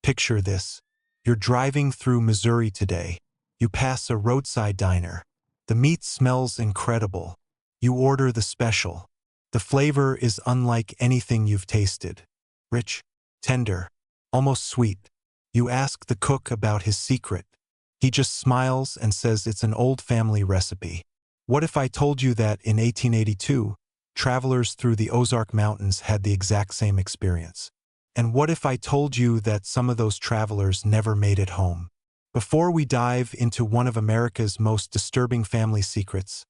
Picture this. You're driving through Missouri today. You pass a roadside diner. The meat smells incredible. You order the special. The flavor is unlike anything you've tasted. Rich, tender, almost sweet. You ask the cook about his secret. He just smiles and says it's an old family recipe. What if I told you that in 1882, travelers through the Ozark Mountains had the exact same experience? And what if I told you that some of those travelers never made it home? Before we dive into one of America's most disturbing family secrets,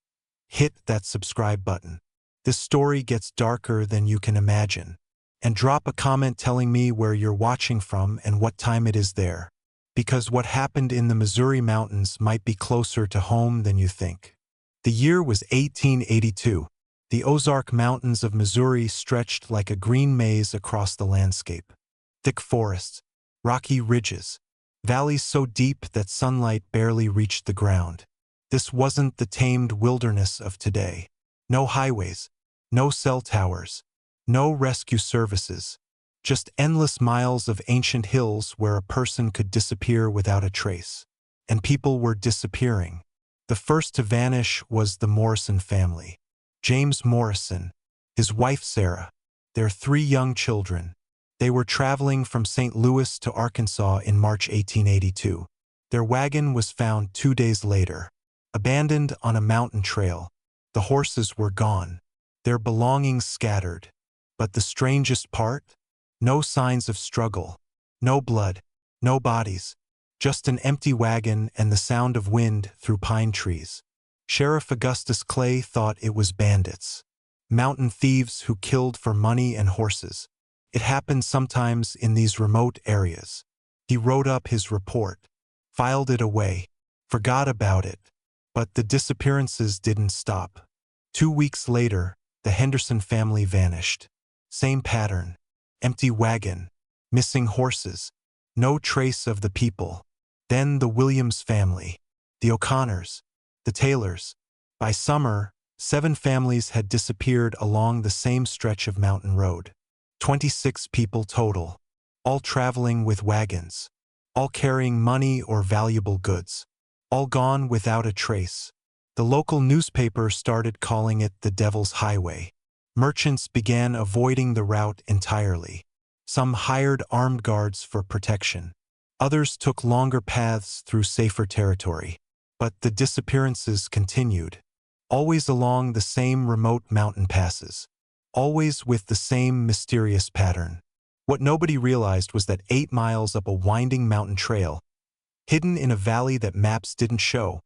hit that subscribe button. This story gets darker than you can imagine. And drop a comment telling me where you're watching from and what time it is there. Because what happened in the Missouri mountains might be closer to home than you think. The year was 1882. The Ozark Mountains of Missouri stretched like a green maze across the landscape. Thick forests, rocky ridges, valleys so deep that sunlight barely reached the ground. This wasn't the tamed wilderness of today. No highways, no cell towers, no rescue services, just endless miles of ancient hills where a person could disappear without a trace. And people were disappearing. The first to vanish was the Morrison family. James Morrison, his wife Sarah, their 3 young children. They were traveling from St. Louis to Arkansas in March 1882. Their wagon was found 2 days later, abandoned on a mountain trail. The horses were gone, their belongings scattered. But the strangest part? No signs of struggle, no blood, no bodies, just an empty wagon and the sound of wind through pine trees. Sheriff Augustus Clay thought it was bandits, mountain thieves who killed for money and horses. It happened sometimes in these remote areas. He wrote up his report, filed it away, forgot about it. But the disappearances didn't stop. 2 weeks later, the Henderson family vanished. Same pattern. Empty wagon, missing horses, no trace of the people. Then the Williams family, the O'Connors, the Taylors. By summer, 7 families had disappeared along the same stretch of mountain road. 26 people total, all traveling with wagons, all carrying money or valuable goods, all gone without a trace. The local newspaper started calling it the Devil's Highway. Merchants began avoiding the route entirely. Some hired armed guards for protection. Others took longer paths through safer territory. But the disappearances continued, always along the same remote mountain passes, always with the same mysterious pattern. What nobody realized was that 8 miles up a winding mountain trail, hidden in a valley that maps didn't show,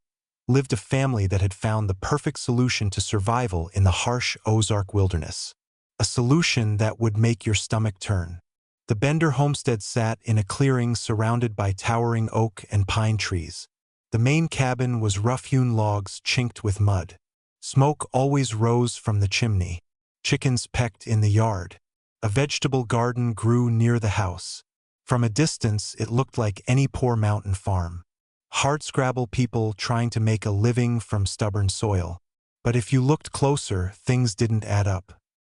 lived a family that had found the perfect solution to survival in the harsh Ozark wilderness. A solution that would make your stomach turn. The Bender homestead sat in a clearing surrounded by towering oak and pine trees. The main cabin was rough-hewn logs chinked with mud. Smoke always rose from the chimney. Chickens pecked in the yard. A vegetable garden grew near the house. From a distance, it looked like any poor mountain farm. Hardscrabble people trying to make a living from stubborn soil. But if you looked closer, things didn't add up.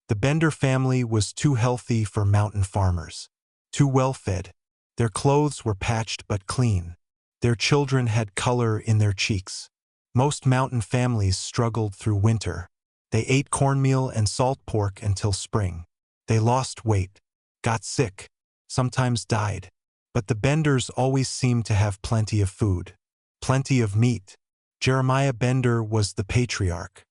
The Bender family was too healthy for mountain farmers. Too well-fed. Their clothes were patched but clean. Their children had color in their cheeks. Most mountain families struggled through winter. They ate cornmeal and salt pork until spring. They lost weight, got sick, sometimes died. But the Benders always seemed to have plenty of food, plenty of meat. Jeremiah Bender was the patriarch,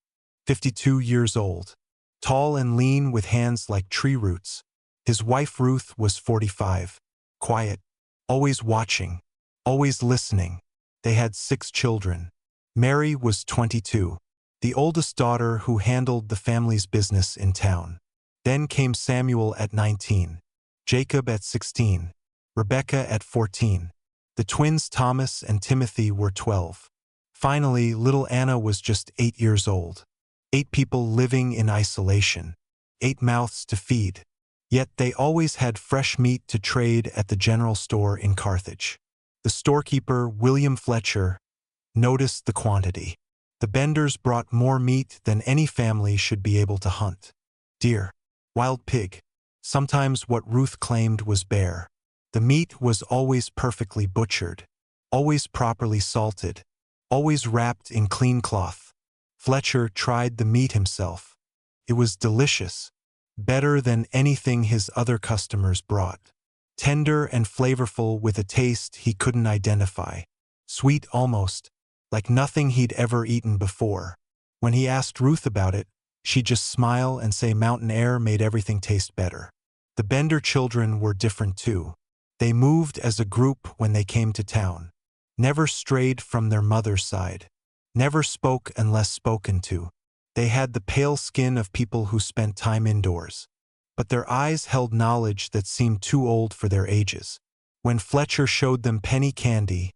52 years old, tall and lean with hands like tree roots. His wife Ruth was 45, quiet, always watching, always listening. They had 6 children. Mary was 22, the oldest daughter who handled the family's business in town. Then came Samuel at 19, Jacob at 16, Rebecca at 14. The twins Thomas and Timothy were 12. Finally, little Anna was just 8 years old. 8 people living in isolation. 8 mouths to feed. Yet they always had fresh meat to trade at the general store in Carthage. The storekeeper, William Fletcher, noticed the quantity. The Benders brought more meat than any family should be able to hunt. Deer, wild pig, sometimes what Ruth claimed was bear. The meat was always perfectly butchered, always properly salted, always wrapped in clean cloth. Fletcher tried the meat himself. It was delicious, better than anything his other customers brought. Tender and flavorful with a taste he couldn't identify. Sweet almost, like nothing he'd ever eaten before. When he asked Ruth about it, she'd just smile and say mountain air made everything taste better. The Bender children were different too. They moved as a group when they came to town. Never strayed from their mother's side. Never spoke unless spoken to. They had the pale skin of people who spent time indoors. But their eyes held knowledge that seemed too old for their ages. When Fletcher showed them penny candy,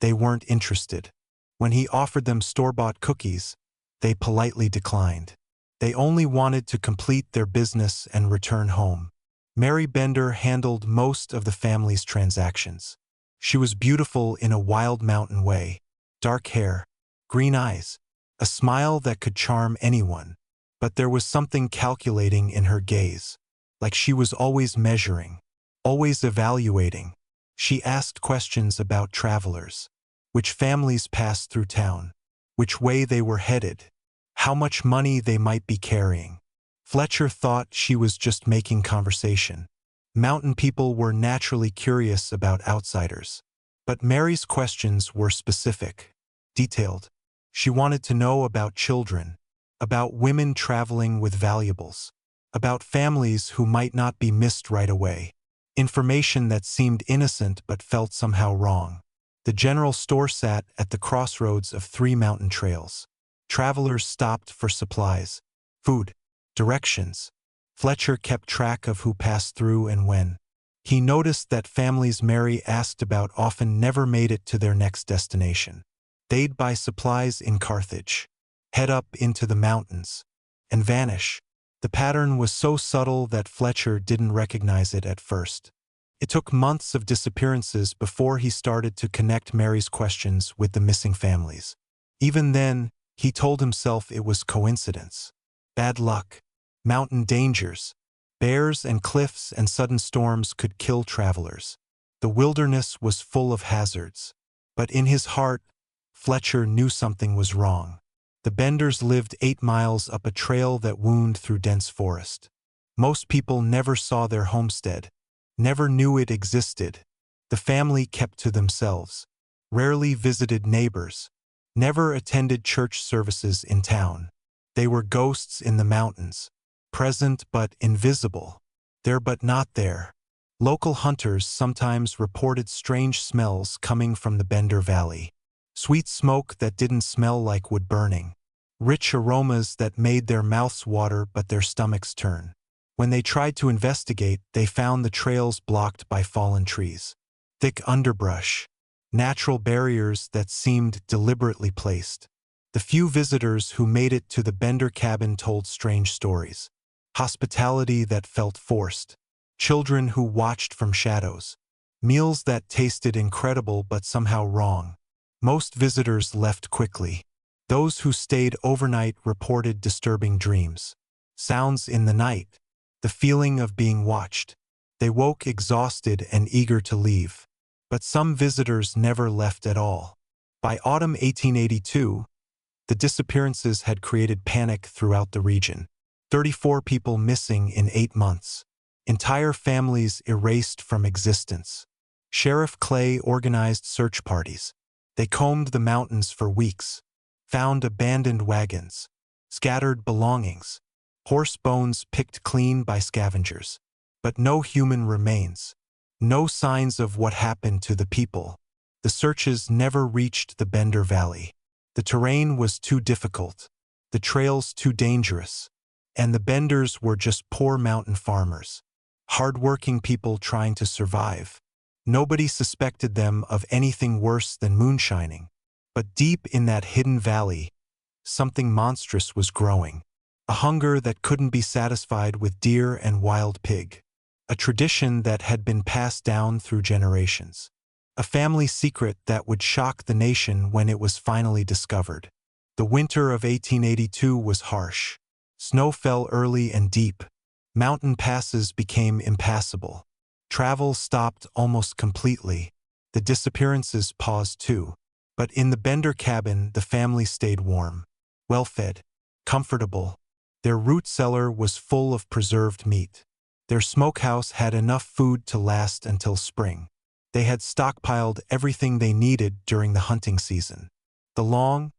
they weren't interested. When he offered them store-bought cookies, they politely declined. They only wanted to complete their business and return home. Mary Bender handled most of the family's transactions. She was beautiful in a wild mountain way. Dark hair, green eyes, a smile that could charm anyone. But there was something calculating in her gaze, like she was always measuring, always evaluating. She asked questions about travelers, which families passed through town, which way they were headed, how much money they might be carrying. Fletcher thought she was just making conversation. Mountain people were naturally curious about outsiders. But Mary's questions were specific, detailed. She wanted to know about children, about women traveling with valuables, about families who might not be missed right away. Information that seemed innocent but felt somehow wrong. The general store sat at the crossroads of 3 mountain trails. Travelers stopped for supplies, food, directions. Fletcher kept track of who passed through and when. He noticed that families Mary asked about often never made it to their next destination. They'd buy supplies in Carthage, head up into the mountains, and vanish. The pattern was so subtle that Fletcher didn't recognize it at first. It took months of disappearances before he started to connect Mary's questions with the missing families. Even then, he told himself it was coincidence. Bad luck. Mountain dangers. Bears and cliffs and sudden storms could kill travelers. The wilderness was full of hazards. But in his heart, Fletcher knew something was wrong. The Benders lived 8 miles up a trail that wound through dense forest. Most people never saw their homestead, never knew it existed. The family kept to themselves, rarely visited neighbors, never attended church services in town. They were ghosts in the mountains, present but invisible, there but not there. Local hunters sometimes reported strange smells coming from the Bender Valley. Sweet smoke that didn't smell like wood burning. Rich aromas that made their mouths water but their stomachs turn. When they tried to investigate, they found the trails blocked by fallen trees. Thick underbrush. Natural barriers that seemed deliberately placed. The few visitors who made it to the Bender cabin told strange stories. Hospitality that felt forced. Children who watched from shadows. Meals that tasted incredible but somehow wrong. Most visitors left quickly. Those who stayed overnight reported disturbing dreams. Sounds in the night. The feeling of being watched. They woke exhausted and eager to leave. But some visitors never left at all. By autumn 1882, the disappearances had created panic throughout the region. 34 people missing in 8 months. Entire families erased from existence. Sheriff Clay organized search parties. They combed the mountains for weeks, found abandoned wagons, scattered belongings, horse bones picked clean by scavengers. But no human remains. No signs of what happened to the people. The searches never reached the Bender Valley. The terrain was too difficult, the trails too dangerous, and the Benders were just poor mountain farmers, hard-working people trying to survive. Nobody suspected them of anything worse than moonshining. But deep in that hidden valley, something monstrous was growing. A hunger that couldn't be satisfied with deer and wild pig. A tradition that had been passed down through generations. A family secret that would shock the nation when it was finally discovered. The winter of 1882 was harsh. Snow fell early and deep. Mountain passes became impassable. Travel stopped almost completely. The disappearances paused too. But in the Bender cabin, the family stayed warm, well-fed, comfortable. Their root cellar was full of preserved meat. Their smokehouse had enough food to last until spring. They had stockpiled everything they needed during the hunting season. The long,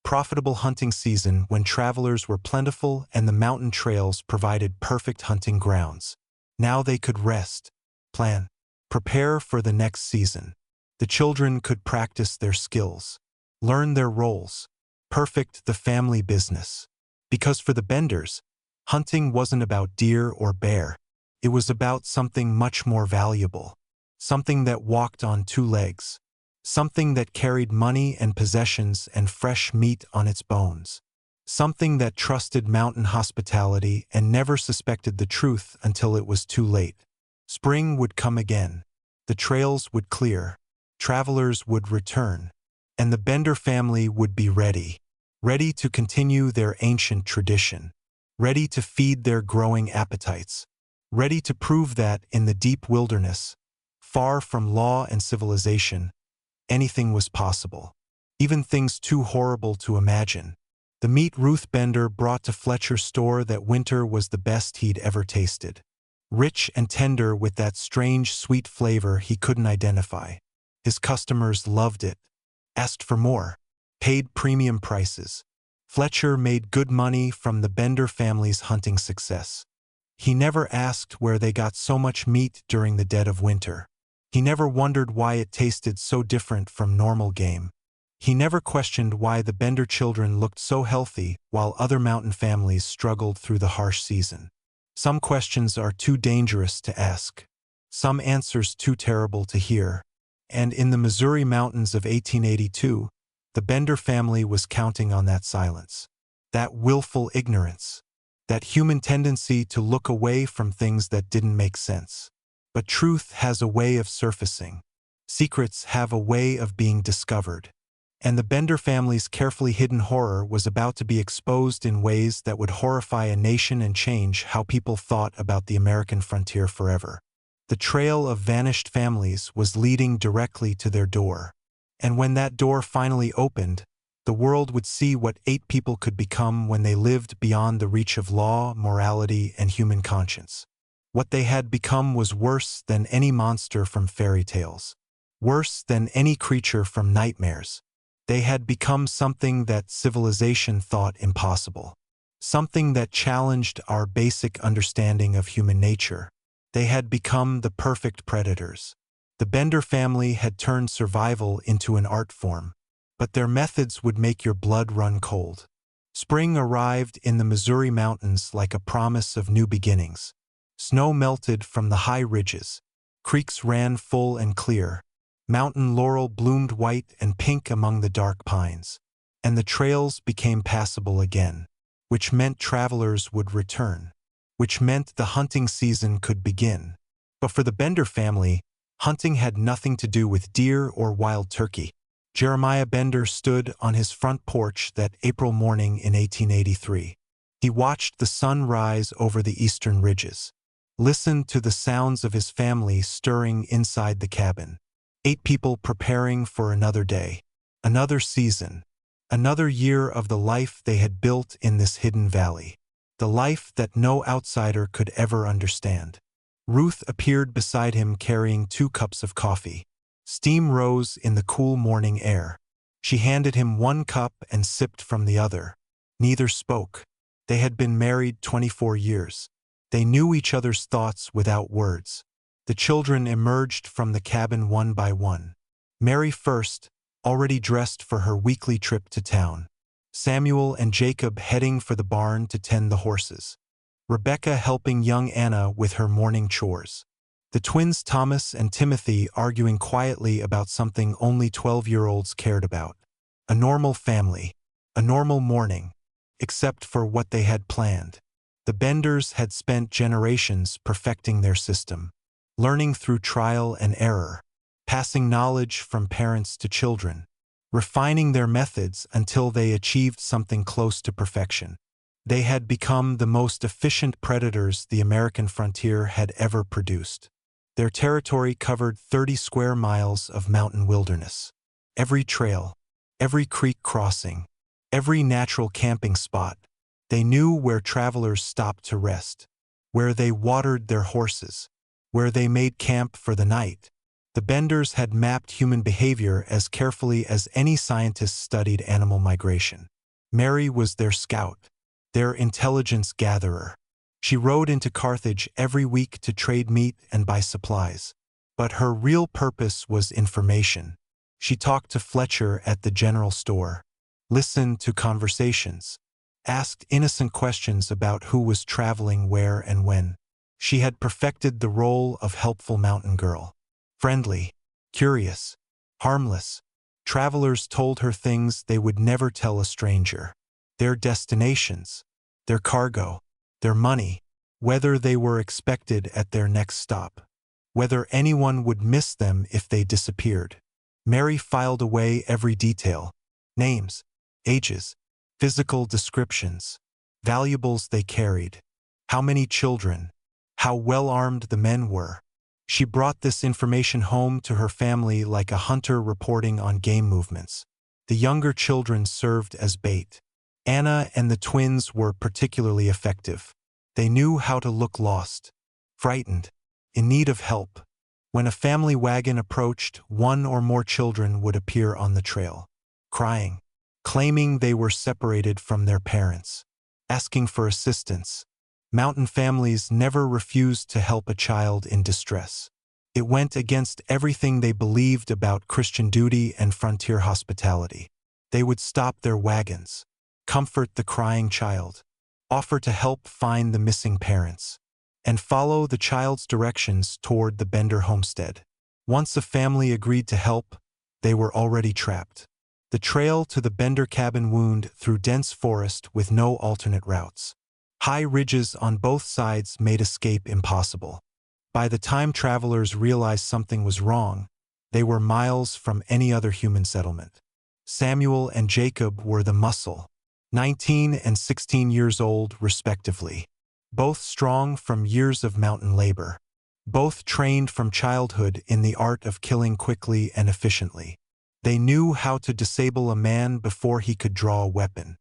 profitable hunting season when travelers were plentiful and the mountain trails provided perfect hunting grounds. Now they could rest, plan, prepare for the next season. The children could practice their skills, learn their roles, perfect the family business. Because for the Benders, hunting wasn't about deer or bear. It was about something much more valuable, something that walked on two legs, something that carried money and possessions and fresh meat on its bones, something that trusted mountain hospitality and never suspected the truth until it was too late. Spring would come again. The trails would clear. Travelers would return. And the Bender family would be ready. Ready to continue their ancient tradition. Ready to feed their growing appetites. Ready to prove that in the deep wilderness, far from law and civilization, anything was possible. Even things too horrible to imagine. The meat Ruth Bender brought to Fletcher's store that winter was the best he'd ever tasted. Rich and tender with that strange sweet flavor he couldn't identify. His customers loved it, asked for more, paid premium prices. Fletcher made good money from the Bender family's hunting success. He never asked where they got so much meat during the dead of winter. He never wondered why it tasted so different from normal game. He never questioned why the Bender children looked so healthy while other mountain families struggled through the harsh season. Some questions are too dangerous to ask. Some answers too terrible to hear. And in the Missouri mountains of 1882, the Bender family was counting on that silence, that willful ignorance, that human tendency to look away from things that didn't make sense. But truth has a way of surfacing. Secrets have a way of being discovered. And the Bender family's carefully hidden horror was about to be exposed in ways that would horrify a nation and change how people thought about the American frontier forever. The trail of vanished families was leading directly to their door. And when that door finally opened, the world would see what 8 people could become when they lived beyond the reach of law, morality, and human conscience. What they had become was worse than any monster from fairy tales, worse than any creature from nightmares. They had become something that civilization thought impossible, something that challenged our basic understanding of human nature. They had become the perfect predators. The Bender family had turned survival into an art form, but their methods would make your blood run cold. Spring arrived in the Missouri mountains like a promise of new beginnings. Snow melted from the high ridges. Creeks ran full and clear. Mountain laurel bloomed white and pink among the dark pines. And the trails became passable again, which meant travelers would return, which meant the hunting season could begin. But for the Bender family, hunting had nothing to do with deer or wild turkey. Jeremiah Bender stood on his front porch that April morning in 1883. He watched the sun rise over the eastern ridges, listened to the sounds of his family stirring inside the cabin. 8 people preparing for another day, another season, another year of the life they had built in this hidden valley, the life that no outsider could ever understand. Ruth appeared beside him carrying 2 cups of coffee. Steam rose in the cool morning air. She handed him 1 cup and sipped from the other. Neither spoke. They had been married 24 years. They knew each other's thoughts without words. The children emerged from the cabin one by one. Mary first, already dressed for her weekly trip to town. Samuel and Jacob heading for the barn to tend the horses. Rebecca helping young Anna with her morning chores. The twins Thomas and Timothy arguing quietly about something only 12-year-olds cared about. A normal family, a normal morning, except for what they had planned. The Benders had spent generations perfecting their system, learning through trial and error, passing knowledge from parents to children, refining their methods until they achieved something close to perfection. They had become the most efficient predators the American frontier had ever produced. Their territory covered 30 square miles of mountain wilderness. Every trail, every creek crossing, every natural camping spot. They knew where travelers stopped to rest, where they watered their horses, where they made camp for the night. The Benders had mapped human behavior as carefully as any scientist studied animal migration. Mary was their scout, their intelligence gatherer. She rode into Carthage every week to trade meat and buy supplies. But her real purpose was information. She talked to Fletcher at the general store, listened to conversations, asked innocent questions about who was traveling where and when. She had perfected the role of helpful mountain girl. Friendly, curious, harmless. Travelers told her things they would never tell a stranger. Their destinations, their cargo, their money, whether they were expected at their next stop, whether anyone would miss them if they disappeared. Mary filed away every detail: names, ages, physical descriptions, valuables they carried, how many children, how well-armed the men were. She brought this information home to her family like a hunter reporting on game movements. The younger children served as bait. Anna and the twins were particularly effective. They knew how to look lost, frightened, in need of help. When a family wagon approached, one or more children would appear on the trail, crying, claiming they were separated from their parents, asking for assistance. Mountain families never refused to help a child in distress. It went against everything they believed about Christian duty and frontier hospitality. They would stop their wagons, comfort the crying child, offer to help find the missing parents, and follow the child's directions toward the Bender homestead. Once a family agreed to help, they were already trapped. The trail to the Bender cabin wound through dense forest with no alternate routes. High ridges on both sides made escape impossible. By the time travelers realized something was wrong, they were miles from any other human settlement. Samuel and Jacob were the muscle, 19 and 16 years old respectively, both strong from years of mountain labor, both trained from childhood in the art of killing quickly and efficiently. They knew how to disable a man before he could draw a weapon,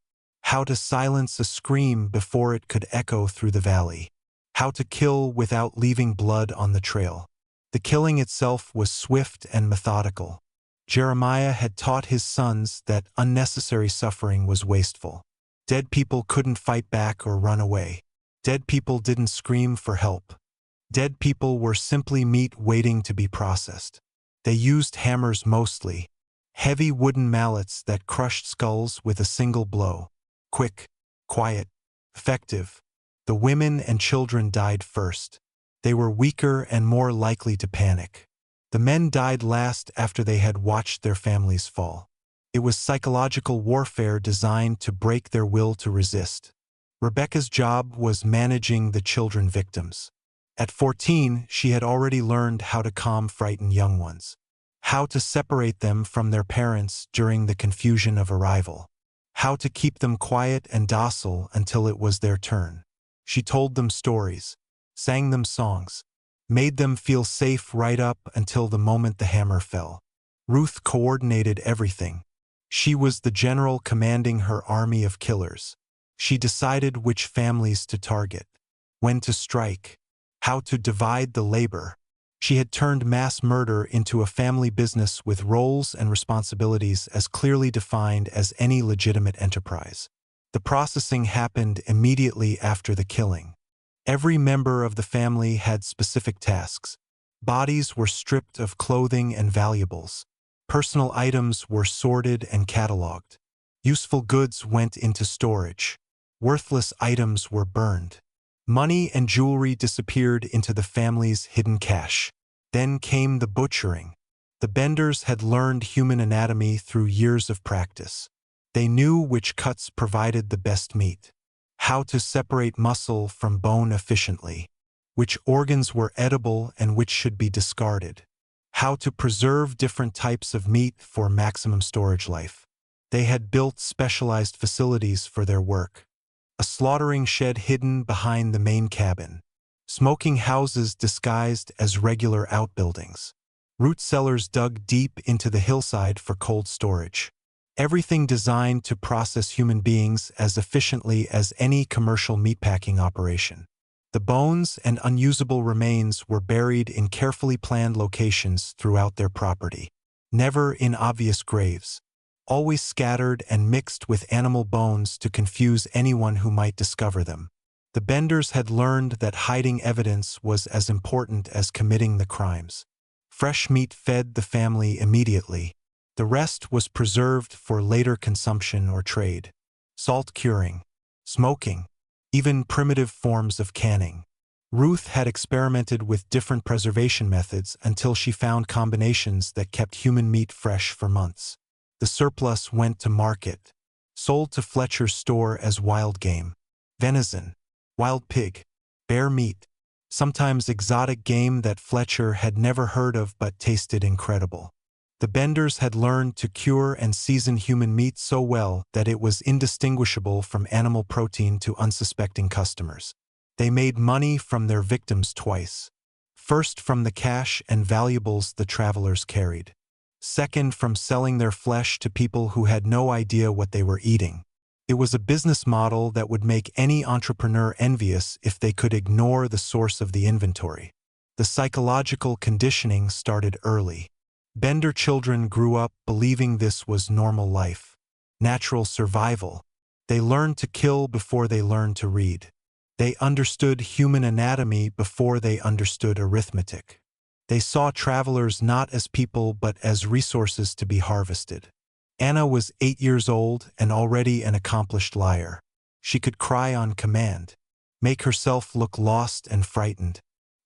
how to silence a scream before it could echo through the valley, how to kill without leaving blood on the trail. The killing itself was swift and methodical. Jeremiah had taught his sons that unnecessary suffering was wasteful. Dead people couldn't fight back or run away. Dead people didn't scream for help. Dead people were simply meat waiting to be processed. They used hammers mostly, heavy wooden mallets that crushed skulls with a single blow. Quick, quiet, effective. The women and children died first. They were weaker and more likely to panic. The men died last after they had watched their families fall. It was psychological warfare designed to break their will to resist. Rebecca's job was managing the children victims. At 14, she had already learned how to calm frightened young ones, how to separate them from their parents during the confusion of arrival, how to keep them quiet and docile until it was their turn. She told them stories, sang them songs, made them feel safe right up until the moment the hammer fell. Ruth coordinated everything. She was the general commanding her army of killers. She decided which families to target, when to strike, how to divide the labor. She had turned mass murder into a family business with roles and responsibilities as clearly defined as any legitimate enterprise. The processing happened immediately after the killing. Every member of the family had specific tasks. Bodies were stripped of clothing and valuables. Personal items were sorted and cataloged. Useful goods went into storage. Worthless items were burned. Money and jewelry disappeared into the family's hidden cache. Then came the butchering. The Benders had learned human anatomy through years of practice. They knew which cuts provided the best meat, how to separate muscle from bone efficiently, which organs were edible and which should be discarded, how to preserve different types of meat for maximum storage life. They had built specialized facilities for their work. A slaughtering shed hidden behind the main cabin, smoking houses disguised as regular outbuildings. Root cellars dug deep into the hillside for cold storage. Everything designed to process human beings as efficiently as any commercial meatpacking operation. The bones and unusable remains were buried in carefully planned locations throughout their property. Never in obvious graves. Always scattered and mixed with animal bones to confuse anyone who might discover them. The Benders had learned that hiding evidence was as important as committing the crimes. Fresh meat fed the family immediately. The rest was preserved for later consumption or trade. Salt curing, smoking, even primitive forms of canning. Ruth had experimented with different preservation methods until she found combinations that kept human meat fresh for months. The surplus went to market, sold to Fletcher's store as wild game. Venison, wild pig, bear meat, sometimes exotic game that Fletcher had never heard of but tasted incredible. The Benders had learned to cure and season human meat so well that it was indistinguishable from animal protein to unsuspecting customers. They made money from their victims twice. First, from the cash and valuables the travelers carried. Second, from selling their flesh to people who had no idea what they were eating. It was a business model that would make any entrepreneur envious if they could ignore the source of the inventory. The psychological conditioning started early. Bender children grew up believing this was normal life, natural survival. They learned to kill before they learned to read. They understood human anatomy before they understood arithmetic. They saw travelers not as people but as resources to be harvested. Anna was 8 years old and already an accomplished liar. She could cry on command, make herself look lost and frightened,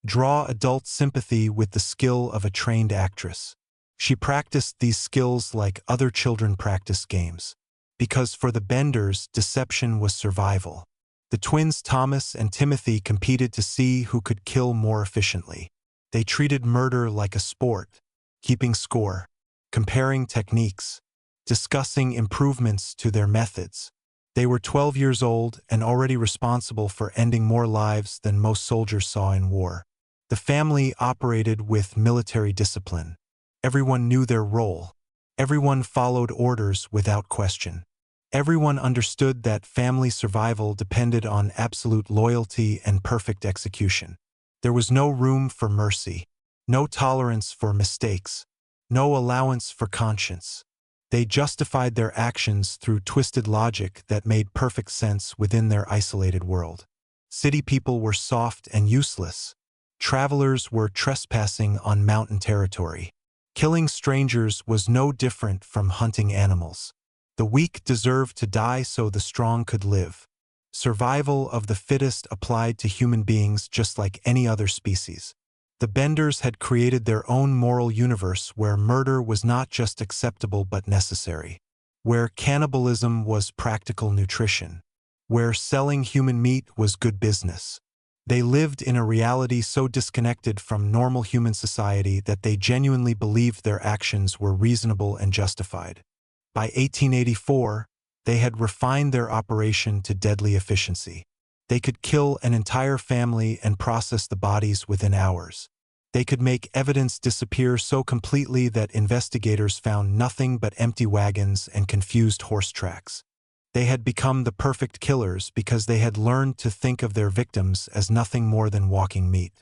draw adult sympathy with the skill of a trained actress. She practiced these skills like other children practice games. Because for the Benders, deception was survival. The twins Thomas and Timothy competed to see who could kill more efficiently. They treated murder like a sport, keeping score, comparing techniques, discussing improvements to their methods. They were 12 years old and already responsible for ending more lives than most soldiers saw in war. The family operated with military discipline. Everyone knew their role. Everyone followed orders without question. Everyone understood that family survival depended on absolute loyalty and perfect execution. There was no room for mercy, no tolerance for mistakes, no allowance for conscience. They justified their actions through twisted logic that made perfect sense within their isolated world. City people were soft and useless. Travelers were trespassing on mountain territory. Killing strangers was no different from hunting animals. The weak deserved to die so the strong could live. Survival of the fittest applied to human beings just like any other species. The Benders had created their own moral universe where murder was not just acceptable but necessary. Where cannibalism was practical nutrition. Where selling human meat was good business. They lived in a reality so disconnected from normal human society that they genuinely believed their actions were reasonable and justified. By 1884, they had refined their operation to deadly efficiency. They could kill an entire family and process the bodies within hours. They could make evidence disappear so completely that investigators found nothing but empty wagons and confused horse tracks. They had become the perfect killers because they had learned to think of their victims as nothing more than walking meat.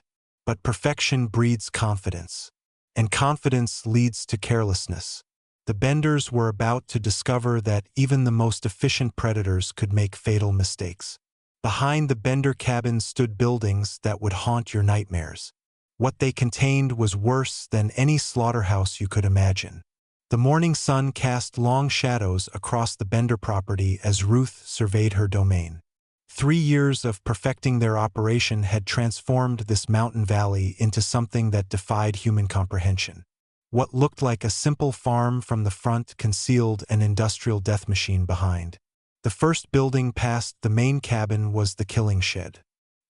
But perfection breeds confidence, and confidence leads to carelessness. The Benders were about to discover that even the most efficient predators could make fatal mistakes. Behind the Bender cabin stood buildings that would haunt your nightmares. What they contained was worse than any slaughterhouse you could imagine. The morning sun cast long shadows across the Bender property as Ruth surveyed her domain. 3 years of perfecting their operation had transformed this mountain valley into something that defied human comprehension. What looked like a simple farm from the front concealed an industrial death machine behind. The first building past the main cabin was the killing shed.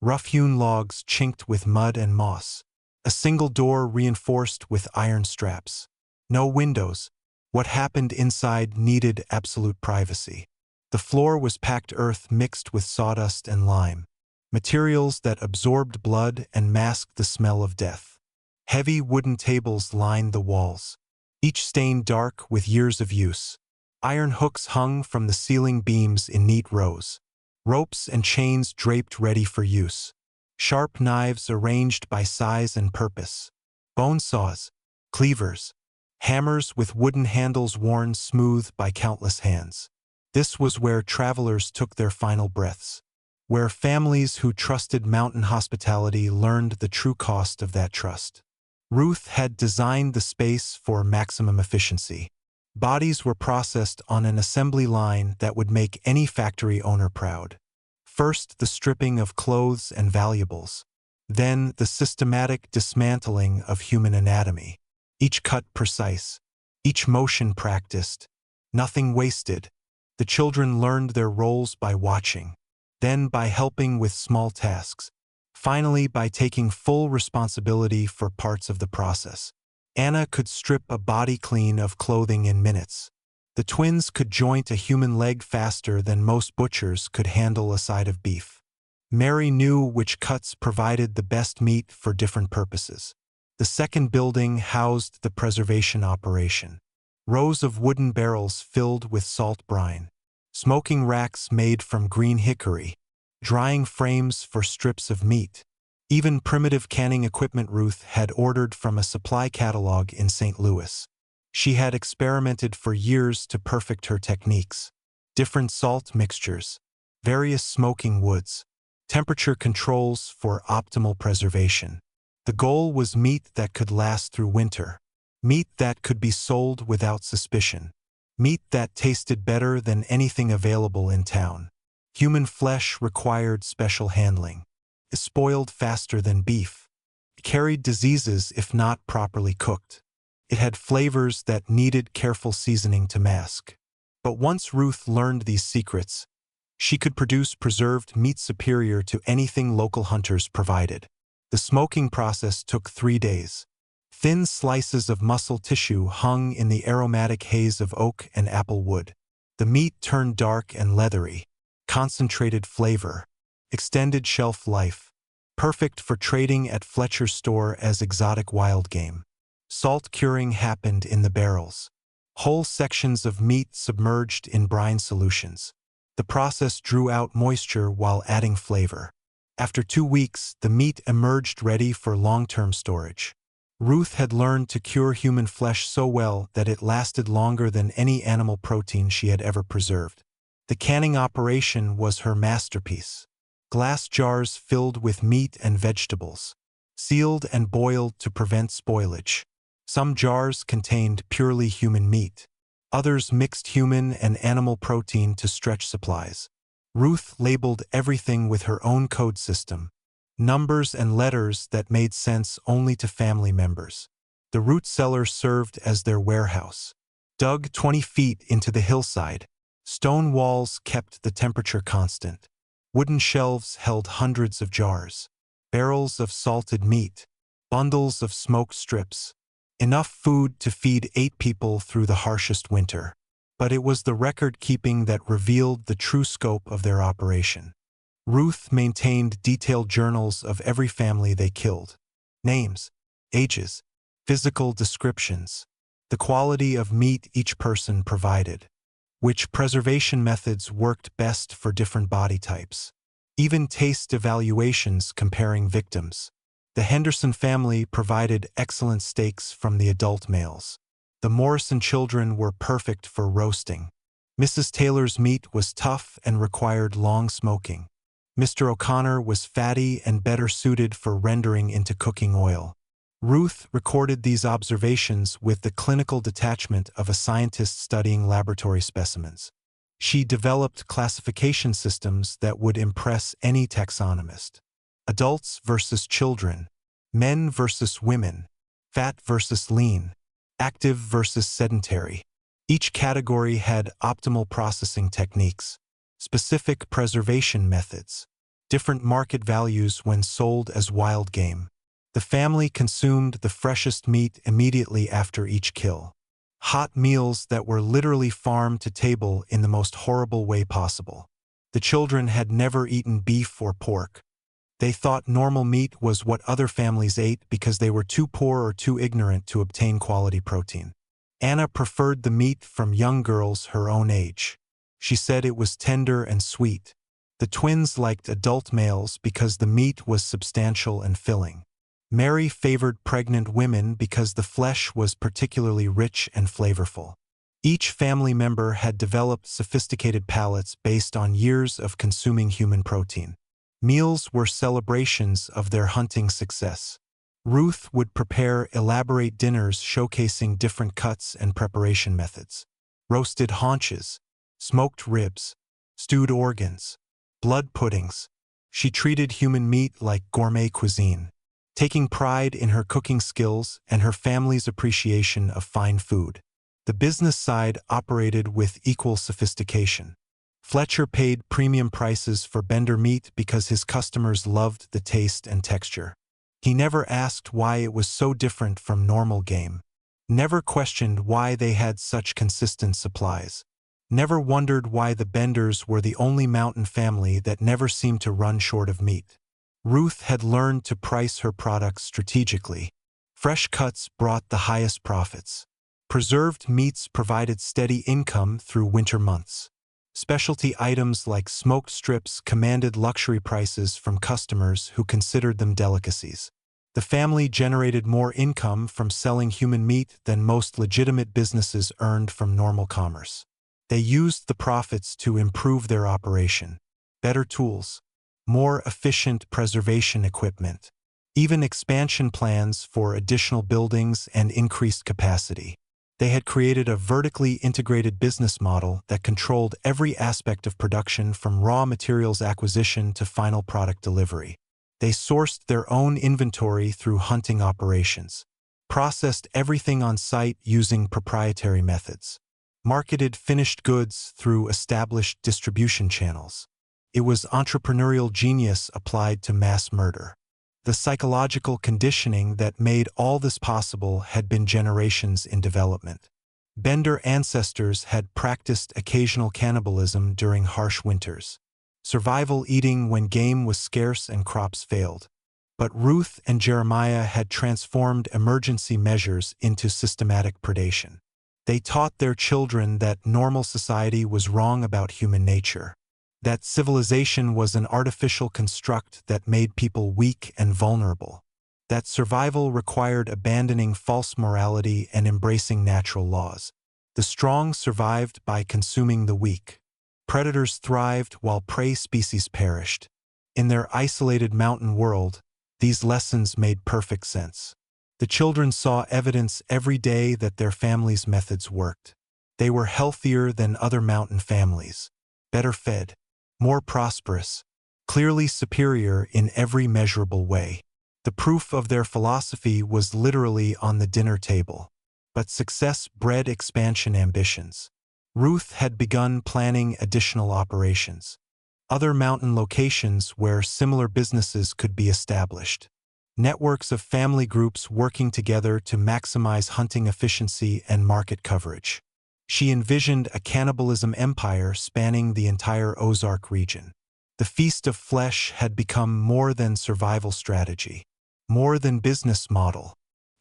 Rough-hewn logs chinked with mud and moss. A single door reinforced with iron straps. No windows. What happened inside needed absolute privacy. The floor was packed earth mixed with sawdust and lime. materials that absorbed blood and masked the smell of death. Heavy wooden tables lined the walls, each stained dark with years of use. Iron hooks hung from the ceiling beams in neat rows. Ropes and chains draped ready for use. Sharp knives arranged by size and purpose. Bone saws, cleavers, hammers with wooden handles worn smooth by countless hands. This was where travelers took their final breaths, where families who trusted mountain hospitality learned the true cost of that trust. Ruth had designed the space for maximum efficiency. Bodies were processed on an assembly line that would make any factory owner proud. First, the stripping of clothes and valuables. Then, the systematic dismantling of human anatomy. Each cut precise, each motion practiced, nothing wasted. The children learned their roles by watching, then by helping with small tasks, finally by taking full responsibility for parts of the process. Anna could strip a body clean of clothing in minutes. The twins could joint a human leg faster than most butchers could handle a side of beef. Mary knew which cuts provided the best meat for different purposes. The second building housed the preservation operation. Rows of wooden barrels filled with salt brine. Smoking racks made from green hickory. Drying frames for strips of meat. Even primitive canning equipment Ruth had ordered from a supply catalog in St. Louis. She had experimented for years to perfect her techniques. Different salt mixtures, various smoking woods, temperature controls for optimal preservation. The goal was meat that could last through winter. Meat that could be sold without suspicion. Meat that tasted better than anything available in town. Human flesh required special handling. It spoiled faster than beef. It carried diseases if not properly cooked. It had flavors that needed careful seasoning to mask. But once Ruth learned these secrets, she could produce preserved meat superior to anything local hunters provided. The smoking process took 3 days. Thin slices of muscle tissue hung in the aromatic haze of oak and apple wood. The meat turned dark and leathery. Concentrated flavor. Extended shelf life. Perfect for trading at Fletcher's store as exotic wild game. Salt curing happened in the barrels. Whole sections of meat submerged in brine solutions. The process drew out moisture while adding flavor. After 2 weeks, the meat emerged ready for long-term storage. Ruth had learned to cure human flesh so well that it lasted longer than any animal protein she had ever preserved. The canning operation was her masterpiece. Glass jars filled with meat and vegetables, sealed and boiled to prevent spoilage. Some jars contained purely human meat. Others mixed human and animal protein to stretch supplies. Ruth labeled everything with her own code system, numbers and letters that made sense only to family members. The root cellar served as their warehouse. Dug 20 feet into the hillside, stone walls kept the temperature constant. Wooden shelves held hundreds of jars, barrels of salted meat, bundles of smoked strips. Enough food to feed 8 people through the harshest winter. But it was the record-keeping that revealed the true scope of their operation. Ruth maintained detailed journals of every family they killed. Names, ages, physical descriptions, the quality of meat each person provided, which preservation methods worked best for different body types. Even taste evaluations comparing victims. The Henderson family provided excellent steaks from the adult males. The Morrison children were perfect for roasting. Mrs. Taylor's meat was tough and required long smoking. Mr. O'Connor was fatty and better suited for rendering into cooking oil. Ruth recorded these observations with the clinical detachment of a scientist studying laboratory specimens. She developed classification systems that would impress any taxonomist. Adults versus children, men versus women, fat versus lean, active versus sedentary. Each category had optimal processing techniques, specific preservation methods, different market values when sold as wild game. The family consumed the freshest meat immediately after each kill. Hot meals that were literally farm to table in the most horrible way possible. The children had never eaten beef or pork, They thought normal meat was what other families ate because they were too poor or too ignorant to obtain quality protein. Anna preferred the meat from young girls her own age. She said it was tender and sweet. The twins liked adult males because the meat was substantial and filling. Mary favored pregnant women because the flesh was particularly rich and flavorful. Each family member had developed sophisticated palates based on years of consuming human protein. Meals were celebrations of their hunting success. Ruth would prepare elaborate dinners showcasing different cuts and preparation methods. Roasted haunches, smoked ribs, stewed organs, blood puddings. She treated human meat like gourmet cuisine, taking pride in her cooking skills and her family's appreciation of fine food. The business side operated with equal sophistication. Fletcher paid premium prices for Bender meat because his customers loved the taste and texture. He never asked why it was so different from normal game. Never questioned why they had such consistent supplies. Never wondered why the Benders were the only mountain family that never seemed to run short of meat. Ruth had learned to price her products strategically. Fresh cuts brought the highest profits. Preserved meats provided steady income through winter months. Specialty items like smoked strips commanded luxury prices from customers who considered them delicacies. The family generated more income from selling human meat than most legitimate businesses earned from normal commerce. They used the profits to improve their operation. Better tools, more efficient preservation equipment, even expansion plans for additional buildings and increased capacity. They had created a vertically integrated business model that controlled every aspect of production from raw materials acquisition to final product delivery. They sourced their own inventory through hunting operations, processed everything on site using proprietary methods, marketed finished goods through established distribution channels. It was entrepreneurial genius applied to mass murder. The psychological conditioning that made all this possible had been generations in development. Bender ancestors had practiced occasional cannibalism during harsh winters, survival eating when game was scarce and crops failed. But Ruth and Jeremiah had transformed emergency measures into systematic predation. They taught their children that normal society was wrong about human nature, that civilization was an artificial construct that made people weak and vulnerable, that survival required abandoning false morality and embracing natural laws. The strong survived by consuming the weak. Predators thrived while prey species perished. In their isolated mountain world, these lessons made perfect sense. The children saw evidence every day that their families' methods worked. They were healthier than other mountain families, better fed, more prosperous, clearly superior in every measurable way. The proof of their philosophy was literally on the dinner table. But success bred expansion ambitions. Ruth had begun planning additional operations, other mountain locations where similar businesses could be established. Networks of family groups working together to maximize hunting efficiency and market coverage. She envisioned a cannibalism empire spanning the entire Ozark region. The Feast of Flesh had become more than survival strategy, more than business model.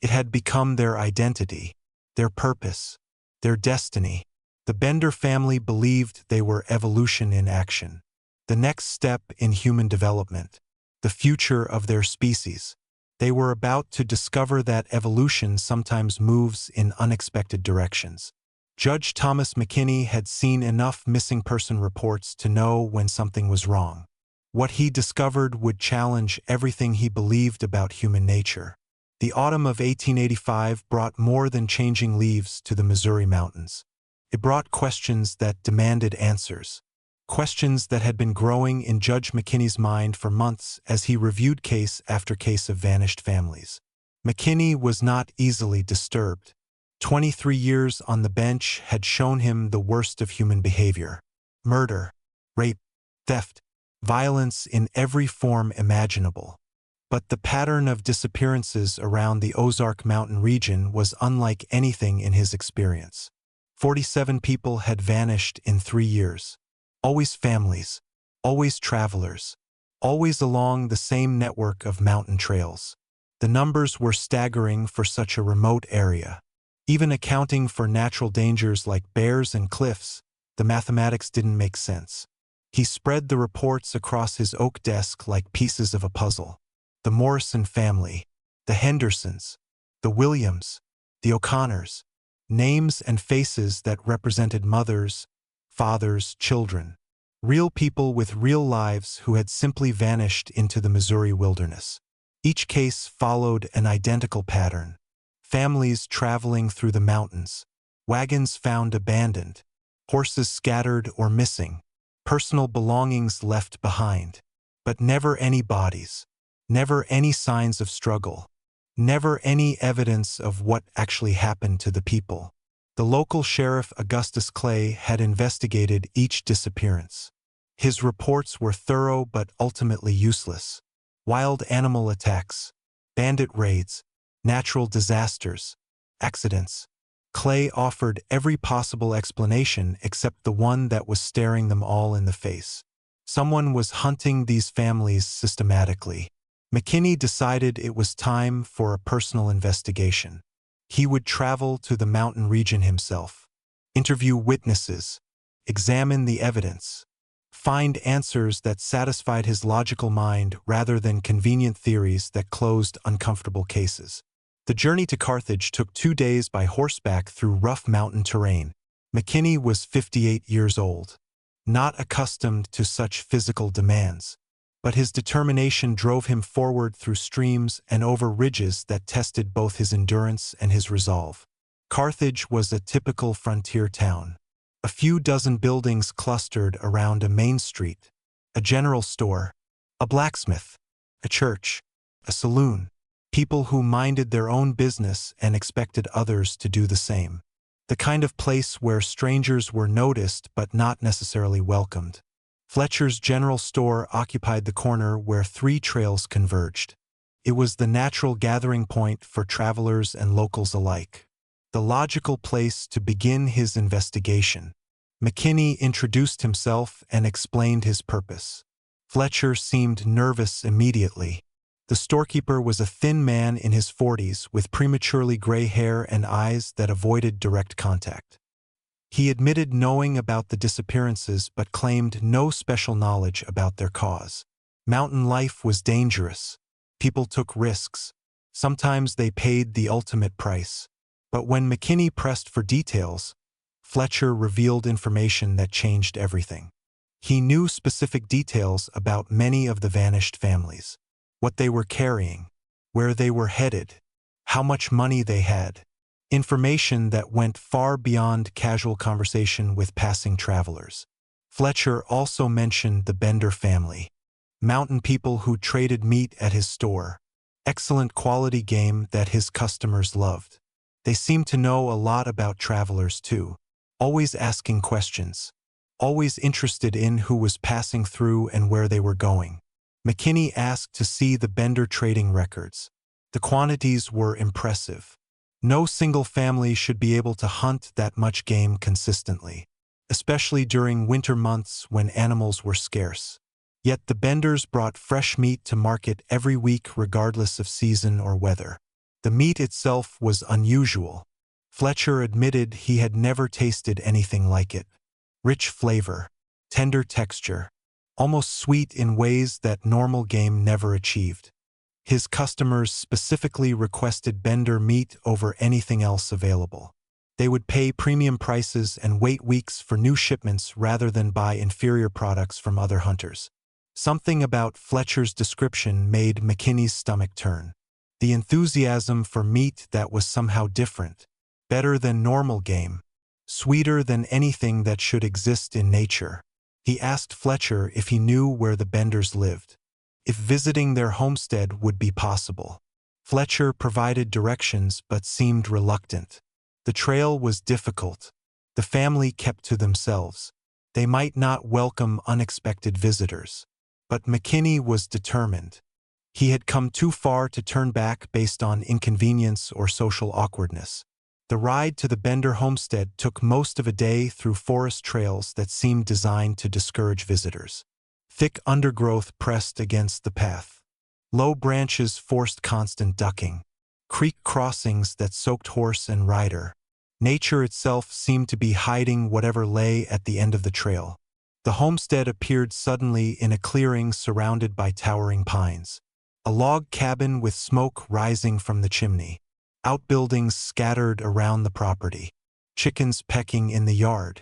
It had become their identity, their purpose, their destiny. The Bender family believed they were evolution in action, the next step in human development, the future of their species. They were about to discover that evolution sometimes moves in unexpected directions. Judge Thomas McKinney had seen enough missing person reports to know when something was wrong. What he discovered would challenge everything he believed about human nature. The autumn of 1885 brought more than changing leaves to the Missouri mountains. It brought questions that demanded answers. Questions that had been growing in Judge McKinney's mind for months as he reviewed case after case of vanished families. McKinney was not easily disturbed. 23 years on the bench had shown him the worst of human behavior. Murder, rape, theft, violence in every form imaginable. But the pattern of disappearances around the Ozark Mountain region was unlike anything in his experience. 47 people had vanished in 3 years. Always families, always travelers, always along the same network of mountain trails. The numbers were staggering for such a remote area. Even accounting for natural dangers like bears and cliffs, the mathematics didn't make sense. He spread the reports across his oak desk like pieces of a puzzle. The Morrison family, the Hendersons, the Williams, the O'Connors, names and faces that represented mothers, fathers, children. Real people with real lives who had simply vanished into the Missouri wilderness. Each case followed an identical pattern. Families traveling through the mountains, wagons found abandoned, horses scattered or missing, personal belongings left behind. But never any bodies, never any signs of struggle, never any evidence of what actually happened to the people. The local sheriff Augustus Clay had investigated each disappearance. His reports were thorough but ultimately useless. Wild animal attacks, bandit raids, natural disasters, accidents. Clay offered every possible explanation except the one that was staring them all in the face. Someone was hunting these families systematically. McKinney decided it was time for a personal investigation. He would travel to the mountain region himself, interview witnesses, examine the evidence, find answers that satisfied his logical mind rather than convenient theories that closed uncomfortable cases. The journey to Carthage took 2 days by horseback through rough mountain terrain. McKinney was 58 years old, not accustomed to such physical demands, but his determination drove him forward through streams and over ridges that tested both his endurance and his resolve. Carthage was a typical frontier town. A few dozen buildings clustered around a main street, a general store, a blacksmith, a church, a saloon, people who minded their own business and expected others to do the same. The kind of place where strangers were noticed but not necessarily welcomed. Fletcher's general store occupied the corner where 3 trails converged. It was the natural gathering point for travelers and locals alike. The logical place to begin his investigation. McKinney introduced himself and explained his purpose. Fletcher seemed nervous immediately. The storekeeper was a thin man in his 40s with prematurely gray hair and eyes that avoided direct contact. He admitted knowing about the disappearances but claimed no special knowledge about their cause. Mountain life was dangerous. People took risks. Sometimes they paid the ultimate price. But when McKinney pressed for details, Fletcher revealed information that changed everything. He knew specific details about many of the vanished families, what they were carrying, where they were headed, how much money they had. Information that went far beyond casual conversation with passing travelers. Fletcher also mentioned the Bender family, mountain people who traded meat at his store, excellent quality game that his customers loved. They seemed to know a lot about travelers too, always asking questions, always interested in who was passing through and where they were going. McKinney asked to see the Bender trading records. The quantities were impressive. No single family should be able to hunt that much game consistently, especially during winter months when animals were scarce. Yet the Benders brought fresh meat to market every week regardless of season or weather. The meat itself was unusual. Fletcher admitted he had never tasted anything like it. Rich flavor, tender texture, almost sweet in ways that normal game never achieved. His customers specifically requested Bender meat over anything else available. They would pay premium prices and wait weeks for new shipments rather than buy inferior products from other hunters. Something about Fletcher's description made McKinney's stomach turn. The enthusiasm for meat that was somehow different, better than normal game, sweeter than anything that should exist in nature. He asked Fletcher if he knew where the Benders lived, if visiting their homestead would be possible. Fletcher provided directions but seemed reluctant. The trail was difficult. The family kept to themselves. They might not welcome unexpected visitors. But McKinney was determined. He had come too far to turn back based on inconvenience or social awkwardness. The ride to the Bender homestead took most of a day through forest trails that seemed designed to discourage visitors. Thick undergrowth pressed against the path. Low branches forced constant ducking. Creek crossings that soaked horse and rider. Nature itself seemed to be hiding whatever lay at the end of the trail. The homestead appeared suddenly in a clearing surrounded by towering pines. A log cabin with smoke rising from the chimney. Outbuildings scattered around the property. Chickens pecking in the yard.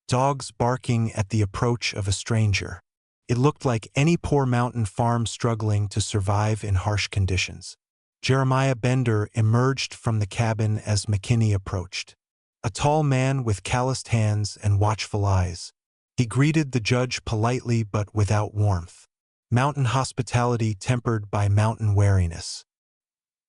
Dogs barking at the approach of a stranger. It looked like any poor mountain farm struggling to survive in harsh conditions. Jeremiah Bender emerged from the cabin as McKinney approached. A tall man with calloused hands and watchful eyes. He greeted the judge politely but without warmth. Mountain hospitality tempered by mountain wariness.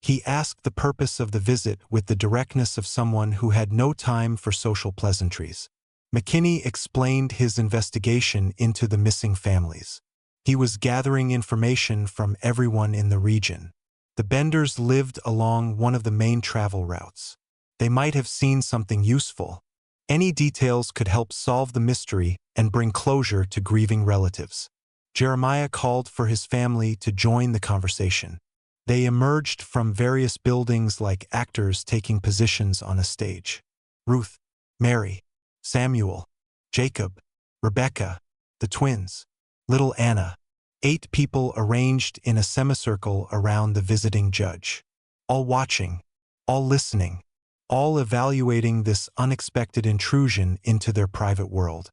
He asked the purpose of the visit with the directness of someone who had no time for social pleasantries. McKinney explained his investigation into the missing families. He was gathering information from everyone in the region. The Benders lived along one of the main travel routes. They might have seen something useful. Any details could help solve the mystery and bring closure to grieving relatives. Jeremiah called for his family to join the conversation. They emerged from various buildings like actors taking positions on a stage. Ruth, Mary, Samuel, Jacob, Rebecca, the twins, little Anna. 8 people arranged in a semicircle around the visiting judge. All watching, all listening, all evaluating this unexpected intrusion into their private world.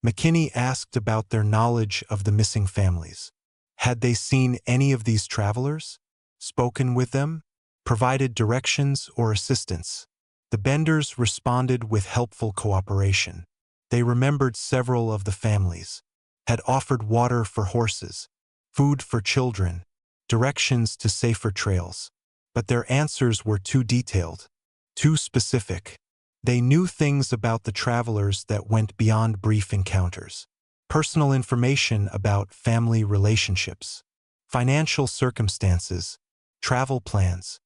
McKinney asked about their knowledge of the missing families. Had they seen any of these travelers? Spoken with them? Provided directions or assistance? The Benders responded with helpful cooperation. They remembered several of the families, had offered water for horses, food for children, directions to safer trails. But their answers were too detailed, too specific. They knew things about the travelers that went beyond brief encounters. Personal information about family relationships, financial circumstances, travel plans,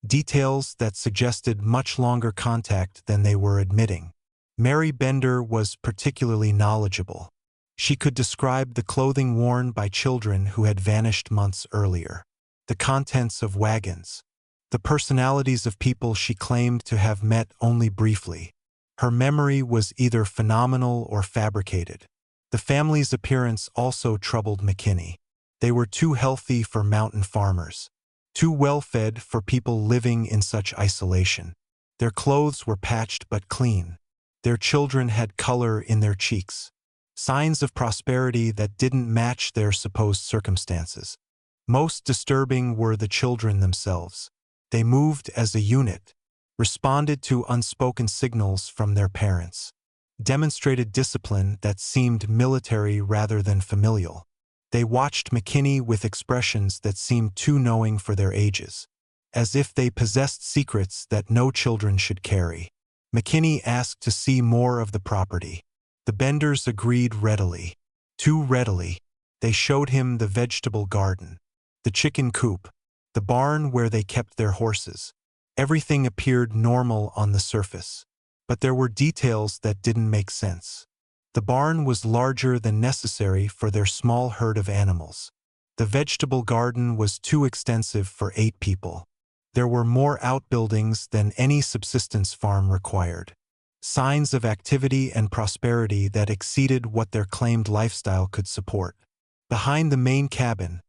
details that suggested much longer contact than they were admitting. Mary Bender was particularly knowledgeable. She could describe the clothing worn by children who had vanished months earlier, the contents of wagons, the personalities of people she claimed to have met only briefly. Her memory was either phenomenal or fabricated. The family's appearance also troubled McKinney. They were too healthy for mountain farmers, too well-fed for people living in such isolation. Their clothes were patched but clean. Their children had color in their cheeks, signs of prosperity that didn't match their supposed circumstances. Most disturbing were the children themselves. They moved as a unit, responded to unspoken signals from their parents, demonstrated discipline that seemed military rather than familial. They watched McKinney with expressions that seemed too knowing for their ages, as if they possessed secrets that no children should carry. McKinney asked to see more of the property. The Benders agreed readily. Too readily. They showed him the vegetable garden, the chicken coop, the barn where they kept their horses. Everything appeared normal on the surface, but there were details that didn't make sense. The barn was larger than necessary for their small herd of animals. The vegetable garden was too extensive for 8 people. There were more outbuildings than any subsistence farm required. Signs of activity and prosperity that exceeded what their claimed lifestyle could support. Behind the main cabin,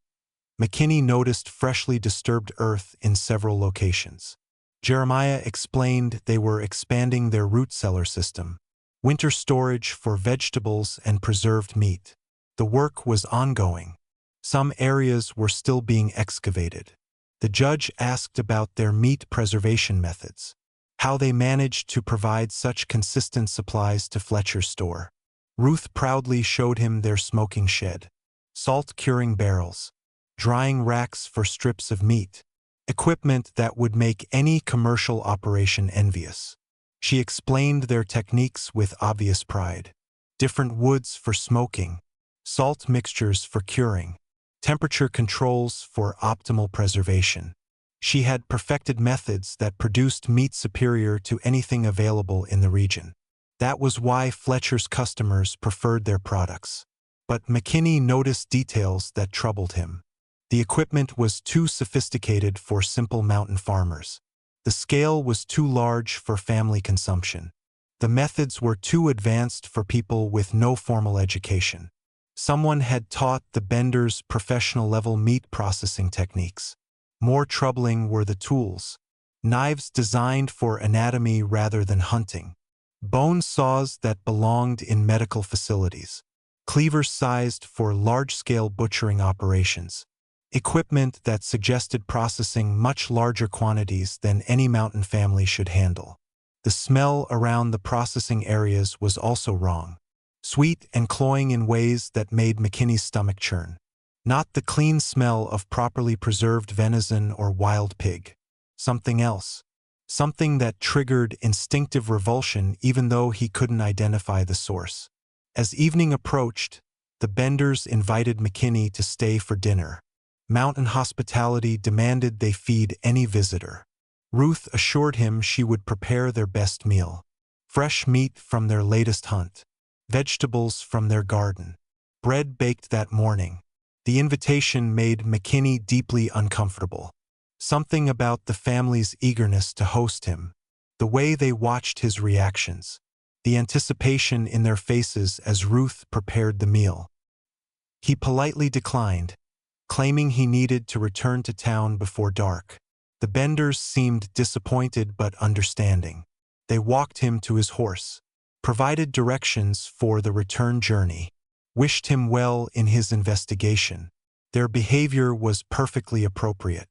McKinney noticed freshly disturbed earth in several locations. Jeremiah explained they were expanding their root cellar system, winter storage for vegetables and preserved meat. The work was ongoing. Some areas were still being excavated. The judge asked about their meat preservation methods, how they managed to provide such consistent supplies to Fletcher's store. Ruth proudly showed him their smoking shed, salt-curing barrels, drying racks for strips of meat, equipment that would make any commercial operation envious. She explained their techniques with obvious pride. Different woods for smoking, salt mixtures for curing, temperature controls for optimal preservation. She had perfected methods that produced meat superior to anything available in the region. That was why Fletcher's customers preferred their products. But McKinney noticed details that troubled him. The equipment was too sophisticated for simple mountain farmers. The scale was too large for family consumption. The methods were too advanced for people with no formal education. Someone had taught the Benders professional-level meat processing techniques. More troubling were the tools. Knives designed for anatomy rather than hunting. Bone saws that belonged in medical facilities. Cleavers sized for large-scale butchering operations. Equipment that suggested processing much larger quantities than any mountain family should handle. The smell around the processing areas was also wrong. Sweet and cloying in ways that made McKinney's stomach churn. Not the clean smell of properly preserved venison or wild pig. Something else. Something that triggered instinctive revulsion even though he couldn't identify the source. As evening approached, the Benders invited McKinney to stay for dinner. Mountain hospitality demanded they feed any visitor. Ruth assured him she would prepare their best meal. Fresh meat from their latest hunt. Vegetables from their garden. Bread baked that morning. The invitation made McKinney deeply uncomfortable. Something about the family's eagerness to host him. The way they watched his reactions. The anticipation in their faces as Ruth prepared the meal. He politely declined, claiming he needed to return to town before dark. The Benders seemed disappointed but understanding. They walked him to his horse, provided directions for the return journey, wished him well in his investigation. Their behavior was perfectly appropriate.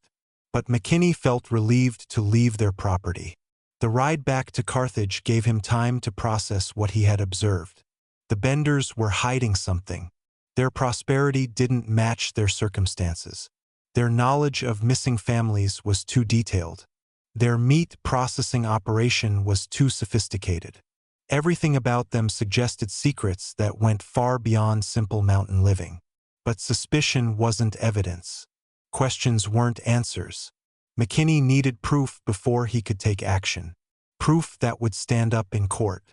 But McKinney felt relieved to leave their property. The ride back to Carthage gave him time to process what he had observed. The Benders were hiding something. Their prosperity didn't match their circumstances. Their knowledge of missing families was too detailed. Their meat processing operation was too sophisticated. Everything about them suggested secrets that went far beyond simple mountain living. But suspicion wasn't evidence. Questions weren't answers. McKinney needed proof before he could take action. Proof that would stand up in court.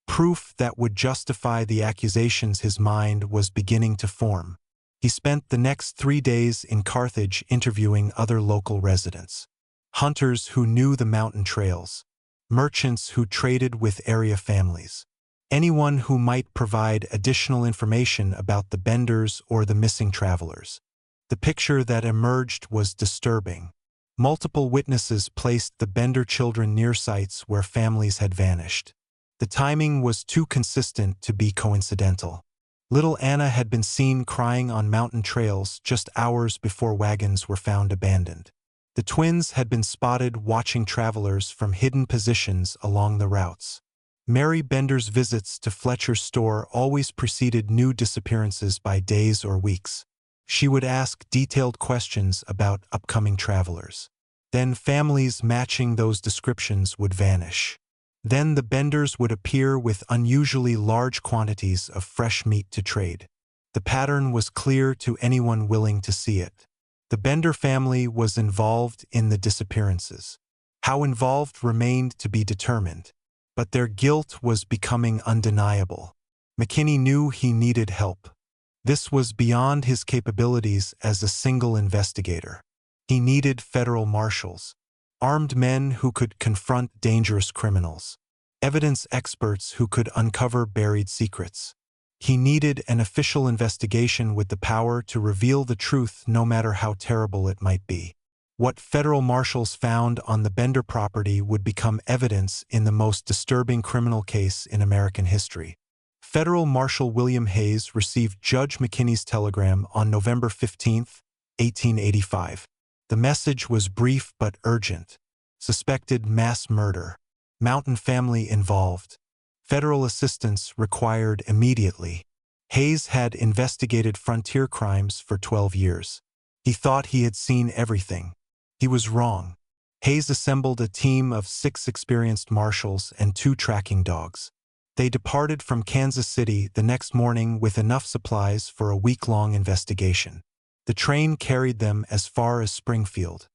Proof that would justify the accusations his mind was beginning to form. He spent the next 3 days in Carthage interviewing other local residents. Hunters who knew the mountain trails. Merchants who traded with area families. Anyone who might provide additional information about the Benders or the missing travelers. The picture that emerged was disturbing. Multiple witnesses placed the Bender children near sites where families had vanished. The timing was too consistent to be coincidental. Little Anna had been seen crying on mountain trails just hours before wagons were found abandoned. The twins had been spotted watching travelers from hidden positions along the routes. Mary Bender's visits to Fletcher's store always preceded new disappearances by days or weeks. She would ask detailed questions about upcoming travelers. Then families matching those descriptions would vanish. Then the Benders would appear with unusually large quantities of fresh meat to trade. The pattern was clear to anyone willing to see it. The Bender family was involved in the disappearances. How involved remained to be determined. But their guilt was becoming undeniable. McKinney knew he needed help. This was beyond his capabilities as a single investigator. He needed federal marshals, armed men who could confront dangerous criminals, evidence experts who could uncover buried secrets. He needed an official investigation with the power to reveal the truth no matter how terrible it might be. What federal marshals found on the Bender property would become evidence in the most disturbing criminal case in American history. Federal Marshal William Hayes received Judge McKinney's telegram on November 15, 1885. The message was brief but urgent. Suspected mass murder. Mountain family involved. Federal assistance required immediately. Hayes had investigated frontier crimes for 12 years. He thought he had seen everything. He was wrong. Hayes assembled a team of 6 experienced marshals and 2 tracking dogs. They departed from Kansas City the next morning with enough supplies for a week-long investigation. The train carried them as far as Springfield.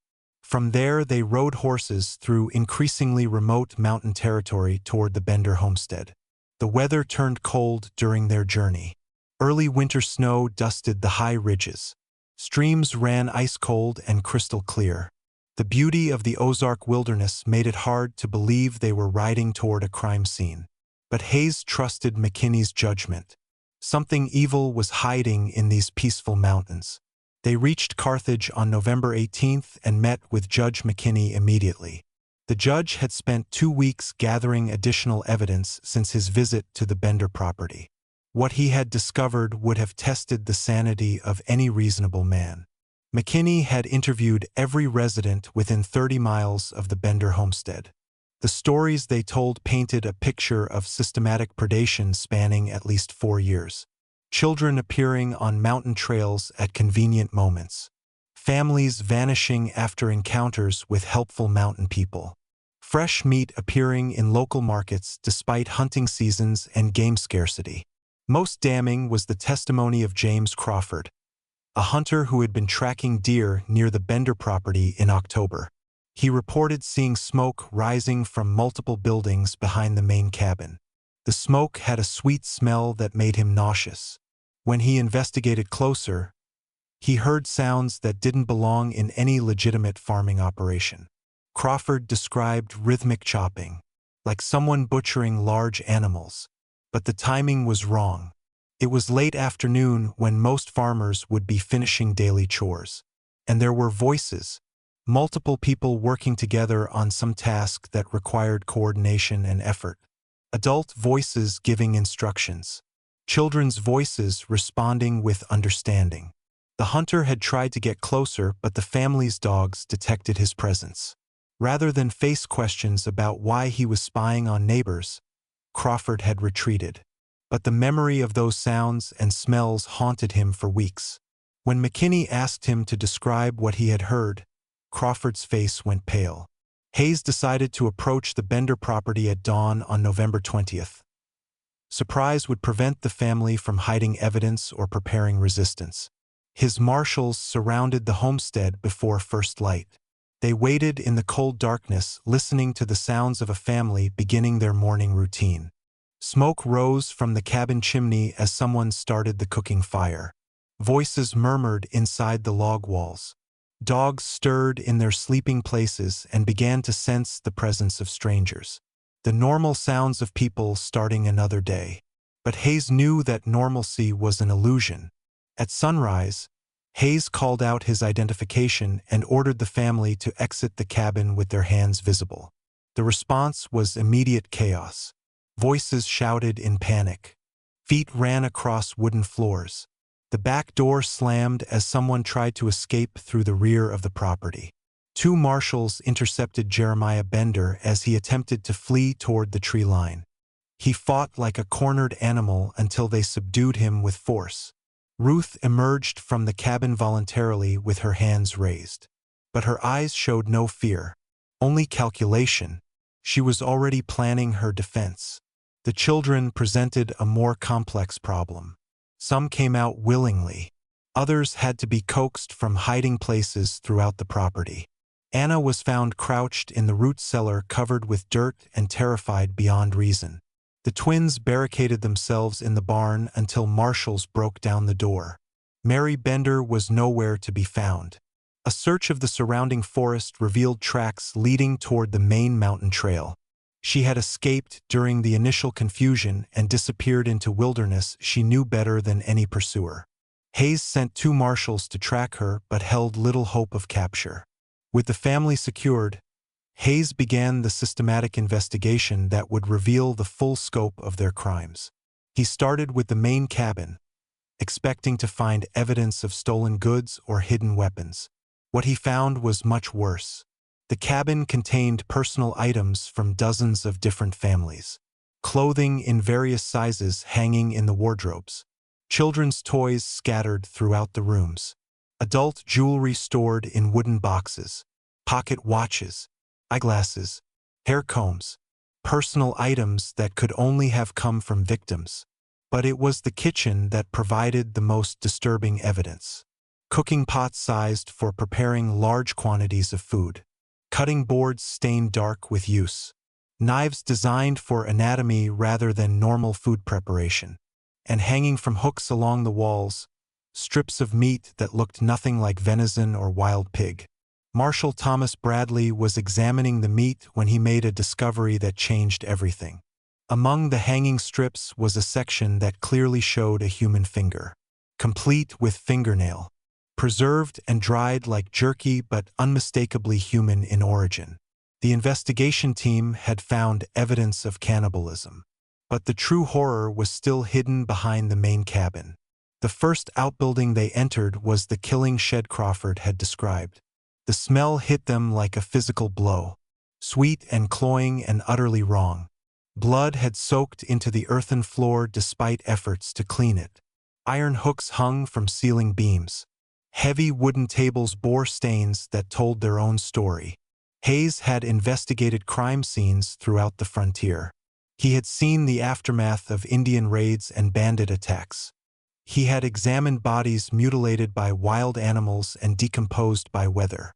From there, they rode horses through increasingly remote mountain territory toward the Bender homestead. The weather turned cold during their journey. Early winter snow dusted the high ridges. Streams ran ice-cold and crystal clear. The beauty of the Ozark wilderness made it hard to believe they were riding toward a crime scene. But Hayes trusted McKinney's judgment. Something evil was hiding in these peaceful mountains. They reached Carthage on November 18th and met with Judge McKinney immediately. The judge had spent 2 weeks gathering additional evidence since his visit to the Bender property. What he had discovered would have tested the sanity of any reasonable man. McKinney had interviewed every resident within 30 miles of the Bender homestead. The stories they told painted a picture of systematic predation spanning at least 4 years. Children appearing on mountain trails at convenient moments. Families vanishing after encounters with helpful mountain people. Fresh meat appearing in local markets despite hunting seasons and game scarcity. Most damning was the testimony of James Crawford, a hunter who had been tracking deer near the Bender property in October. He reported seeing smoke rising from multiple buildings behind the main cabin. The smoke had a sweet smell that made him nauseous. When he investigated closer, he heard sounds that didn't belong in any legitimate farming operation. Crawford described rhythmic chopping, like someone butchering large animals. But the timing was wrong. It was late afternoon when most farmers would be finishing daily chores. And there were voices, multiple people working together on some task that required coordination and effort. Adult voices giving instructions. Children's voices responding with understanding. The hunter had tried to get closer, but the family's dogs detected his presence. Rather than face questions about why he was spying on neighbors, Crawford had retreated. But the memory of those sounds and smells haunted him for weeks. When McKinney asked him to describe what he had heard, Crawford's face went pale. Hayes decided to approach the Bender property at dawn on November 20th. Surprise would prevent the family from hiding evidence or preparing resistance. His marshals surrounded the homestead before first light. They waited in the cold darkness, listening to the sounds of a family beginning their morning routine. Smoke rose from the cabin chimney as someone started the cooking fire. Voices murmured inside the log walls. Dogs stirred in their sleeping places and began to sense the presence of strangers. The normal sounds of people starting another day. But Hayes knew that normalcy was an illusion. At sunrise, Hayes called out his identification and ordered the family to exit the cabin with their hands visible. The response was immediate chaos. Voices shouted in panic. Feet ran across wooden floors. The back door slammed as someone tried to escape through the rear of the property. 2 marshals intercepted Jeremiah Bender as he attempted to flee toward the tree line. He fought like a cornered animal until they subdued him with force. Ruth emerged from the cabin voluntarily with her hands raised. But her eyes showed no fear, only calculation. She was already planning her defense. The children presented a more complex problem. Some came out willingly. Others had to be coaxed from hiding places throughout the property. Anna was found crouched in the root cellar covered with dirt and terrified beyond reason. The twins barricaded themselves in the barn until marshals broke down the door. Mary Bender was nowhere to be found. A search of the surrounding forest revealed tracks leading toward the main mountain trail. She had escaped during the initial confusion and disappeared into wilderness she knew better than any pursuer. Hayes sent 2 marshals to track her but held little hope of capture. With the family secured, Hayes began the systematic investigation that would reveal the full scope of their crimes. He started with the main cabin, expecting to find evidence of stolen goods or hidden weapons. What he found was much worse. The cabin contained personal items from dozens of different families. Clothing in various sizes hanging in the wardrobes. Children's toys scattered throughout the rooms. Adult jewelry stored in wooden boxes. Pocket watches, eyeglasses, hair combs. Personal items that could only have come from victims. But it was the kitchen that provided the most disturbing evidence. Cooking pots sized for preparing large quantities of food. Cutting boards stained dark with use. Knives designed for anatomy rather than normal food preparation. and hanging from hooks along the walls, strips of meat that looked nothing like venison or wild pig. Marshal Thomas Bradley was examining the meat when he made a discovery that changed everything. Among the hanging strips was a section that clearly showed a human finger, complete with fingernail, preserved and dried like jerky but unmistakably human in origin. The investigation team had found evidence of cannibalism. But the true horror was still hidden behind the main cabin. The first outbuilding they entered was the killing shed Crawford had described. The smell hit them like a physical blow, sweet and cloying and utterly wrong. Blood had soaked into the earthen floor despite efforts to clean it. Iron hooks hung from ceiling beams. Heavy wooden tables bore stains that told their own story. Hayes had investigated crime scenes throughout the frontier. He had seen the aftermath of Indian raids and bandit attacks. He had examined bodies mutilated by wild animals and decomposed by weather.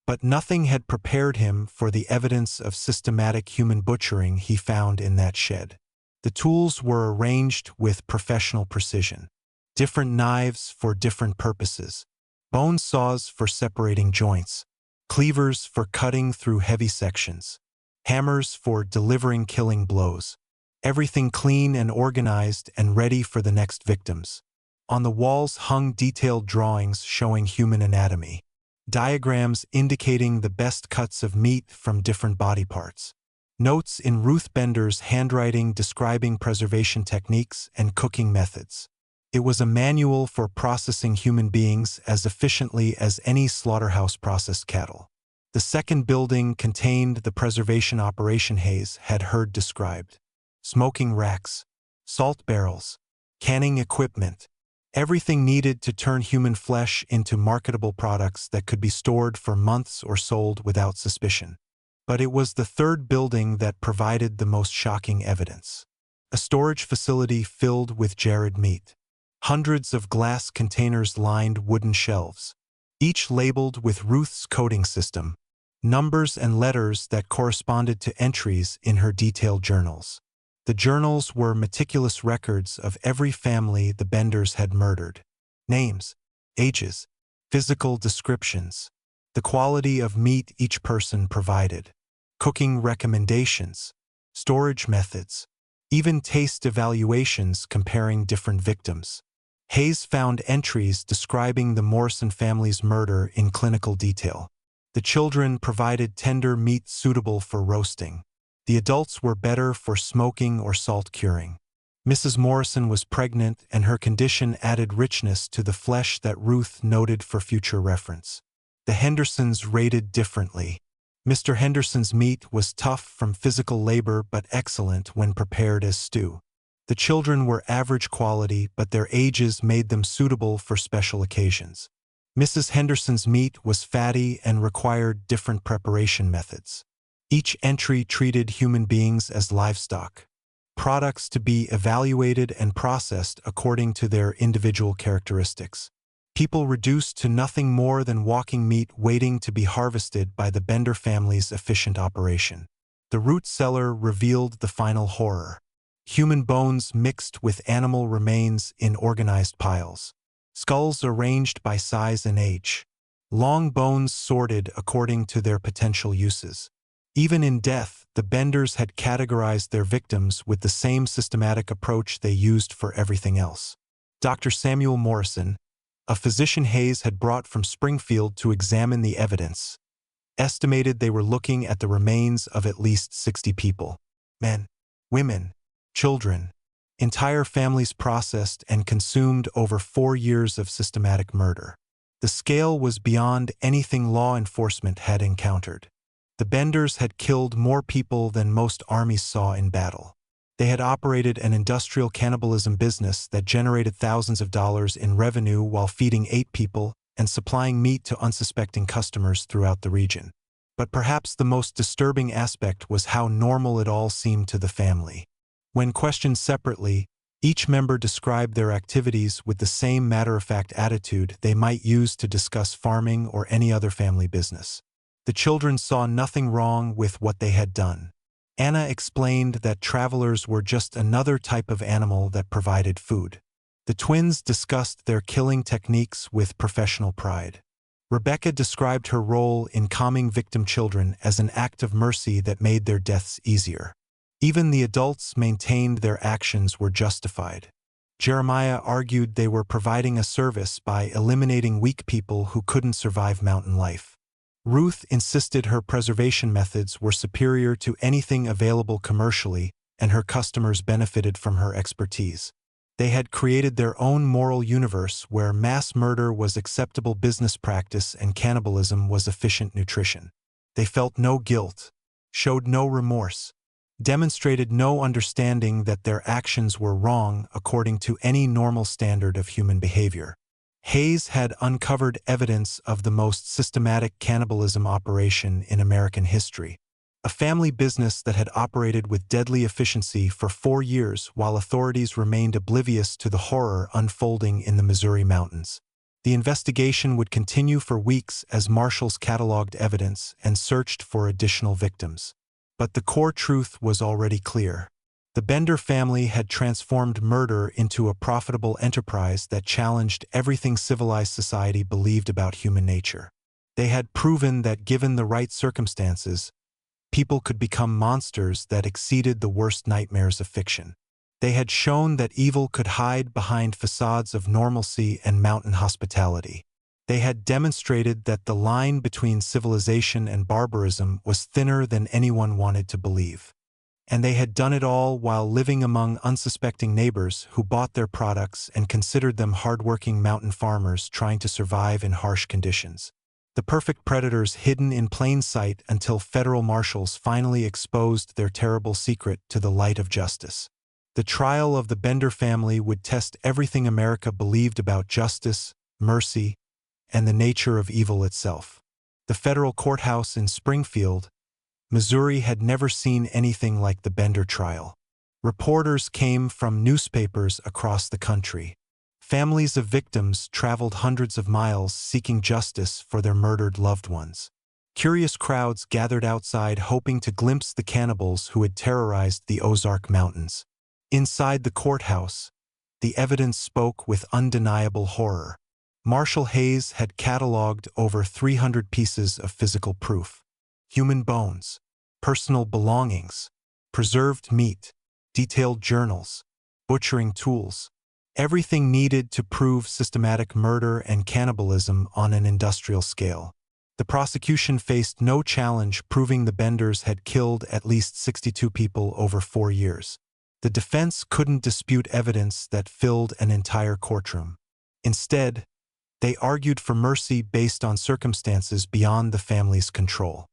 But nothing had prepared him for the evidence of systematic human butchering he found in that shed. The tools were arranged with professional precision. Different knives for different purposes. Bone saws for separating joints. Cleavers for cutting through heavy sections. Hammers for delivering killing blows. Everything clean and organized and ready for the next victims. On the walls hung detailed drawings showing human anatomy. Diagrams indicating the best cuts of meat from different body parts. Notes in Ruth Bender's handwriting describing preservation techniques and cooking methods. It was a manual for processing human beings as efficiently as any slaughterhouse processed cattle. The second building contained the preservation operation Hayes had heard described. Smoking racks, salt barrels, canning equipment, everything needed to turn human flesh into marketable products that could be stored for months or sold without suspicion. But it was the third building that provided the most shocking evidence. A storage facility filled with jarred meat. Hundreds of glass containers lined wooden shelves, each labeled with Ruth's coding system, numbers and letters that corresponded to entries in her detailed journals. The journals were meticulous records of every family the Benders had murdered. Names, ages, physical descriptions, the quality of meat each person provided, cooking recommendations, storage methods, even taste evaluations comparing different victims. Hayes found entries describing the Morrison family's murder in clinical detail. The children provided tender meat suitable for roasting. The adults were better for smoking or salt curing. Mrs. Morrison was pregnant, and her condition added richness to the flesh that Ruth noted for future reference. The Hendersons rated differently. Mr. Henderson's meat was tough from physical labor but excellent when prepared as stew. The children were average quality, but their ages made them suitable for special occasions. Mrs. Henderson's meat was fatty and required different preparation methods. Each entry treated human beings as livestock, products to be evaluated and processed according to their individual characteristics. People reduced to nothing more than walking meat waiting to be harvested by the Bender family's efficient operation. The root cellar revealed the final horror. Human bones mixed with animal remains in organized piles. Skulls arranged by size and age. Long bones sorted according to their potential uses. Even in death, the Benders had categorized their victims with the same systematic approach they used for everything else. Dr. Samuel Morrison, a physician Hayes had brought from Springfield to examine the evidence, estimated they were looking at the remains of at least 60 people. Men, women, children, entire families processed and consumed over 4 years of systematic murder. The scale was beyond anything law enforcement had encountered. The Benders had killed more people than most armies saw in battle. They had operated an industrial cannibalism business that generated thousands of dollars in revenue while feeding 8 people and supplying meat to unsuspecting customers throughout the region. But perhaps the most disturbing aspect was how normal it all seemed to the family. When questioned separately, each member described their activities with the same matter-of-fact attitude they might use to discuss farming or any other family business. The children saw nothing wrong with what they had done. Anna explained that travelers were just another type of animal that provided food. The twins discussed their killing techniques with professional pride. Rebecca described her role in calming victim children as an act of mercy that made their deaths easier. Even the adults maintained their actions were justified. Jeremiah argued they were providing a service by eliminating weak people who couldn't survive mountain life. Ruth insisted her preservation methods were superior to anything available commercially, and her customers benefited from her expertise. They had created their own moral universe where mass murder was acceptable business practice and cannibalism was efficient nutrition. They felt no guilt, showed no remorse, demonstrated no understanding that their actions were wrong according to any normal standard of human behavior. Hayes had uncovered evidence of the most systematic cannibalism operation in American history. A family business that had operated with deadly efficiency for 4 years while authorities remained oblivious to the horror unfolding in the Missouri mountains. The investigation would continue for weeks as marshals cataloged evidence and searched for additional victims. But the core truth was already clear. The Bender family had transformed murder into a profitable enterprise that challenged everything civilized society believed about human nature. They had proven that given the right circumstances, people could become monsters that exceeded the worst nightmares of fiction. They had shown that evil could hide behind facades of normalcy and mountain hospitality. They had demonstrated that the line between civilization and barbarism was thinner than anyone wanted to believe. And they had done it all while living among unsuspecting neighbors who bought their products and considered them hardworking mountain farmers trying to survive in harsh conditions. The perfect predators hidden in plain sight until federal marshals finally exposed their terrible secret to the light of justice. The trial of the Bender family would test everything America believed about justice, mercy, and the nature of evil itself. The federal courthouse in Springfield, Missouri had never seen anything like the Bender trial. Reporters came from newspapers across the country. Families of victims traveled hundreds of miles seeking justice for their murdered loved ones. Curious crowds gathered outside hoping to glimpse the cannibals who had terrorized the Ozark Mountains. Inside the courthouse, the evidence spoke with undeniable horror. Marshal Hayes had cataloged over 300 pieces of physical proof. Human bones, personal belongings, preserved meat, detailed journals, butchering tools. Everything needed to prove systematic murder and cannibalism on an industrial scale. The prosecution faced no challenge proving the Benders had killed at least 62 people over 4 years. The defense couldn't dispute evidence that filled an entire courtroom. Instead, they argued for mercy based on circumstances beyond the family's control.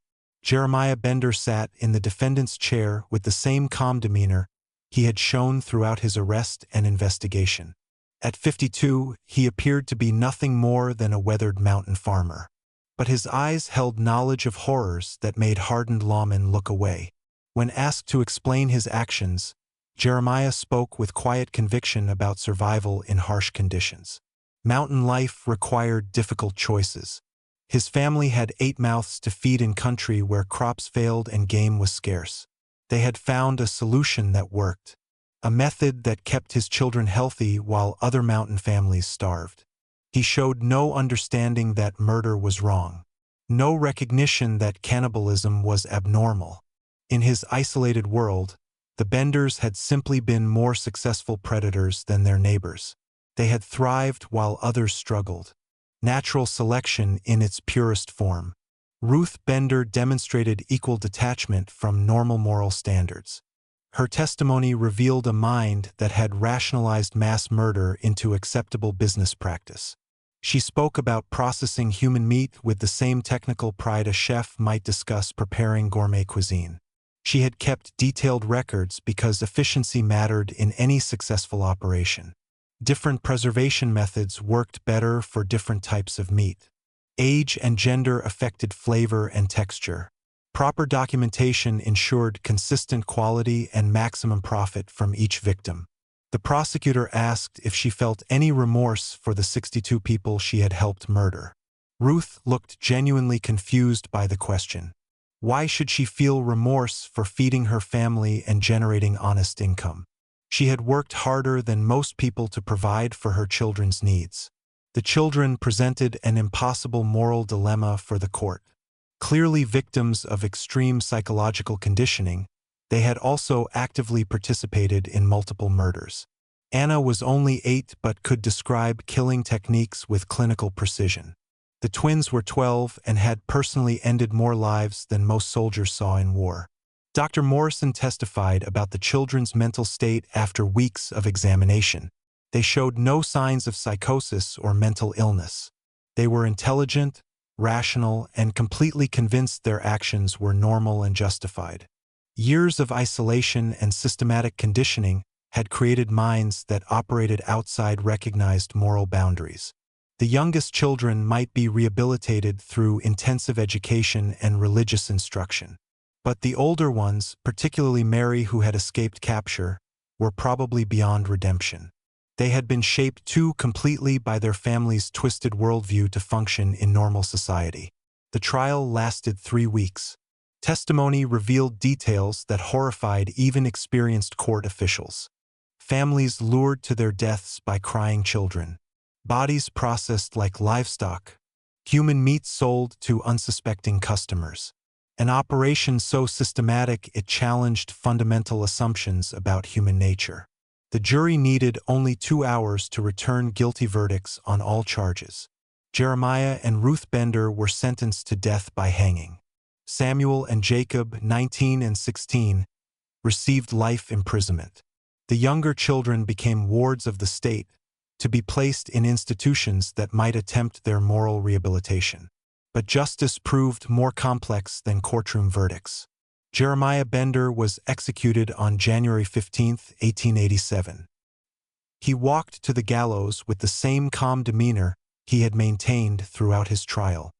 Jeremiah Bender sat in the defendant's chair with the same calm demeanor he had shown throughout his arrest and investigation. At 52, he appeared to be nothing more than a weathered mountain farmer. But his eyes held knowledge of horrors that made hardened lawmen look away. When asked to explain his actions, Jeremiah spoke with quiet conviction about survival in harsh conditions. Mountain life required difficult choices. His family had 8 mouths to feed in country where crops failed and game was scarce. They had found a solution that worked, a method that kept his children healthy while other mountain families starved. He showed no understanding that murder was wrong, no recognition that cannibalism was abnormal. In his isolated world, the Benders had simply been more successful predators than their neighbors. They had thrived while others struggled. Natural selection in its purest form. Ruth Bender demonstrated equal detachment from normal moral standards. Her testimony revealed a mind that had rationalized mass murder into acceptable business practice. She spoke about processing human meat with the same technical pride a chef might discuss preparing gourmet cuisine. She had kept detailed records because efficiency mattered in any successful operation. Different preservation methods worked better for different types of meat. Age and gender affected flavor and texture. Proper documentation ensured consistent quality and maximum profit from each victim. The prosecutor asked if she felt any remorse for the 62 people she had helped murder. Ruth looked genuinely confused by the question. Why should she feel remorse for feeding her family and generating honest income? She had worked harder than most people to provide for her children's needs. The children presented an impossible moral dilemma for the court. Clearly victims of extreme psychological conditioning, they had also actively participated in multiple murders. Anna was only 8 but could describe killing techniques with clinical precision. The twins were 12 and had personally ended more lives than most soldiers saw in war. Dr. Morrison testified about the children's mental state after weeks of examination. They showed no signs of psychosis or mental illness. They were intelligent, rational, and completely convinced their actions were normal and justified. Years of isolation and systematic conditioning had created minds that operated outside recognized moral boundaries. The youngest children might be rehabilitated through intensive education and religious instruction. But the older ones, particularly Mary who had escaped capture, were probably beyond redemption. They had been shaped too completely by their family's twisted worldview to function in normal society. The trial lasted 3 weeks. Testimony revealed details that horrified even experienced court officials. Families lured to their deaths by crying children. Bodies processed like livestock. Human meat sold to unsuspecting customers. An operation so systematic it challenged fundamental assumptions about human nature. The jury needed only 2 hours to return guilty verdicts on all charges. Jeremiah and Ruth Bender were sentenced to death by hanging. Samuel and Jacob, 19 and 16, received life imprisonment. The younger children became wards of the state, to be placed in institutions that might attempt their moral rehabilitation. But justice proved more complex than courtroom verdicts. Jeremiah Bender was executed on January 15, 1887. He walked to the gallows with the same calm demeanor he had maintained throughout his trial.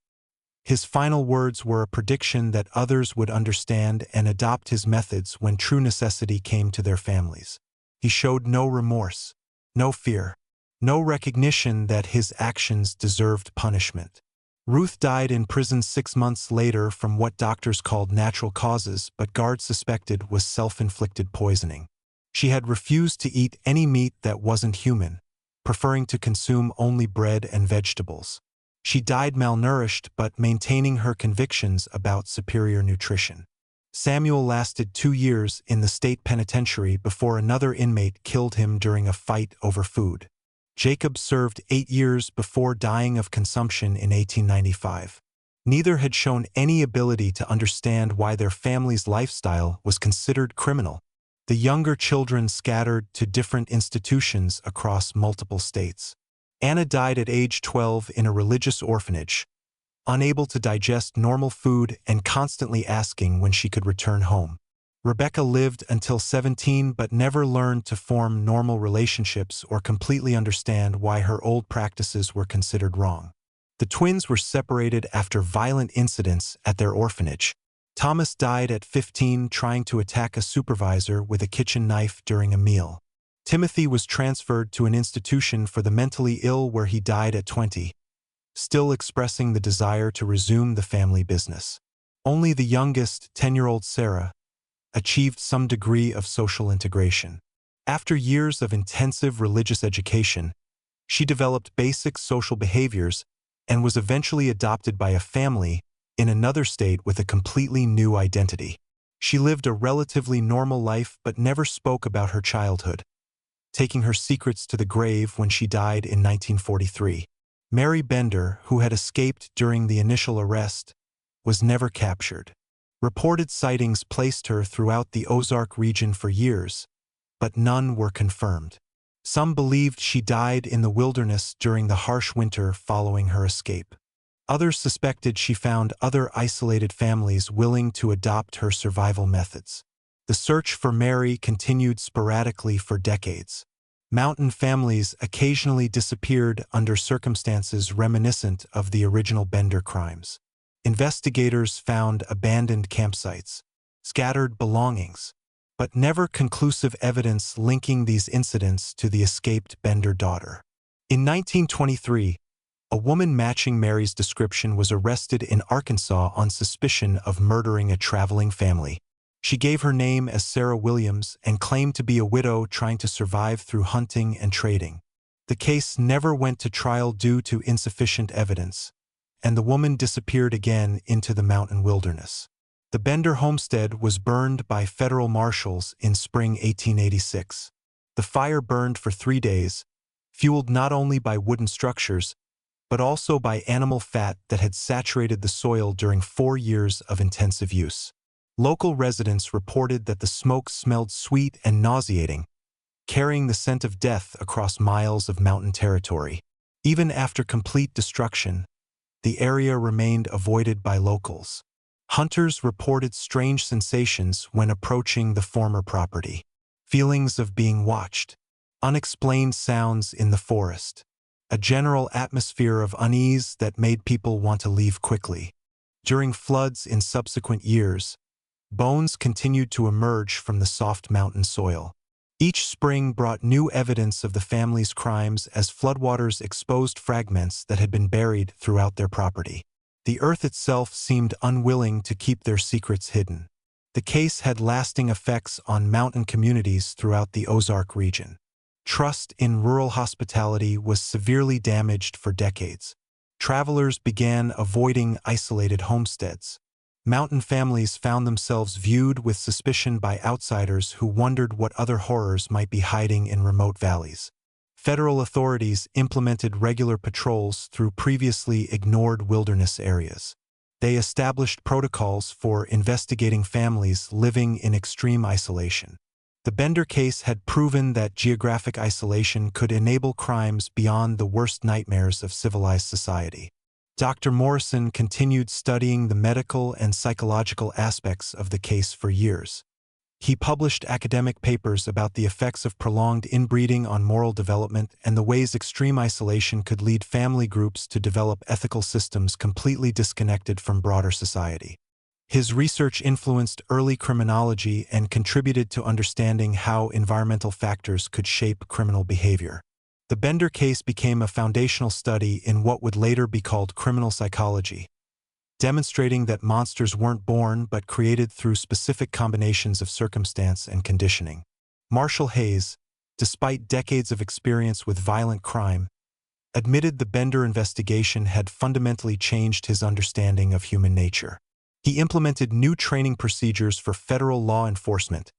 His final words were a prediction that others would understand and adopt his methods when true necessity came to their families. He showed no remorse, no fear, no recognition that his actions deserved punishment. Ruth died in prison 6 months later from what doctors called natural causes but guards suspected was self-inflicted poisoning. She had refused to eat any meat that wasn't human, preferring to consume only bread and vegetables. She died malnourished but maintaining her convictions about superior nutrition. Samuel lasted 2 years in the state penitentiary before another inmate killed him during a fight over food. Jacob served 8 years before dying of consumption in 1895. Neither had shown any ability to understand why their family's lifestyle was considered criminal. The younger children scattered to different institutions across multiple states. Anna died at age 12 in a religious orphanage, unable to digest normal food and constantly asking when she could return home. Rebecca lived until 17 but never learned to form normal relationships or completely understand why her old practices were considered wrong. The twins were separated after violent incidents at their orphanage. Thomas died at 15 trying to attack a supervisor with a kitchen knife during a meal. Timothy was transferred to an institution for the mentally ill where he died at 20, still expressing the desire to resume the family business. Only the youngest, 10-year-old Sarah, achieved some degree of social integration. After years of intensive religious education, she developed basic social behaviors and was eventually adopted by a family in another state with a completely new identity. She lived a relatively normal life but never spoke about her childhood, taking her secrets to the grave when she died in 1943. Mary Bender, who had escaped during the initial arrest, was never captured. Reported sightings placed her throughout the Ozark region for years, but none were confirmed. Some believed she died in the wilderness during the harsh winter following her escape. Others suspected she found other isolated families willing to adopt her survival methods. The search for Mary continued sporadically for decades. Mountain families occasionally disappeared under circumstances reminiscent of the original Bender crimes. Investigators found abandoned campsites, scattered belongings, but never conclusive evidence linking these incidents to the escaped Bender daughter. In 1923, A woman matching Mary's description was arrested in Arkansas on suspicion of murdering a traveling family. She gave her name as Sarah Williams and claimed to be a widow trying to survive through hunting and trading. The case never went to trial due to insufficient evidence, and the woman disappeared again into the mountain wilderness. The Bender homestead was burned by federal marshals in spring 1886. The fire burned for 3 days, fueled not only by wooden structures, but also by animal fat that had saturated the soil during 4 years of intensive use. Local residents reported that the smoke smelled sweet and nauseating, carrying the scent of death across miles of mountain territory. Even after complete destruction, the area remained avoided by locals. Hunters reported strange sensations when approaching the former property. Feelings of being watched, unexplained sounds in the forest, a general atmosphere of unease that made people want to leave quickly. During floods in subsequent years, bones continued to emerge from the soft mountain soil. Each spring brought new evidence of the family's crimes as floodwaters exposed fragments that had been buried throughout their property. The earth itself seemed unwilling to keep their secrets hidden. The case had lasting effects on mountain communities throughout the Ozark region. Trust in rural hospitality was severely damaged for decades. Travelers began avoiding isolated homesteads. Mountain families found themselves viewed with suspicion by outsiders who wondered what other horrors might be hiding in remote valleys. Federal authorities implemented regular patrols through previously ignored wilderness areas. They established protocols for investigating families living in extreme isolation. The Bender case had proven that geographic isolation could enable crimes beyond the worst nightmares of civilized society. Dr. Morrison continued studying the medical and psychological aspects of the case for years. He published academic papers about the effects of prolonged inbreeding on moral development and the ways extreme isolation could lead family groups to develop ethical systems completely disconnected from broader society. His research influenced early criminology and contributed to understanding how environmental factors could shape criminal behavior. The Bender case became a foundational study in what would later be called criminal psychology, demonstrating that monsters weren't born but created through specific combinations of circumstance and conditioning. Marshall Hayes, despite decades of experience with violent crime, admitted the Bender investigation had fundamentally changed his understanding of human nature. He implemented new training procedures for federal law enforcement,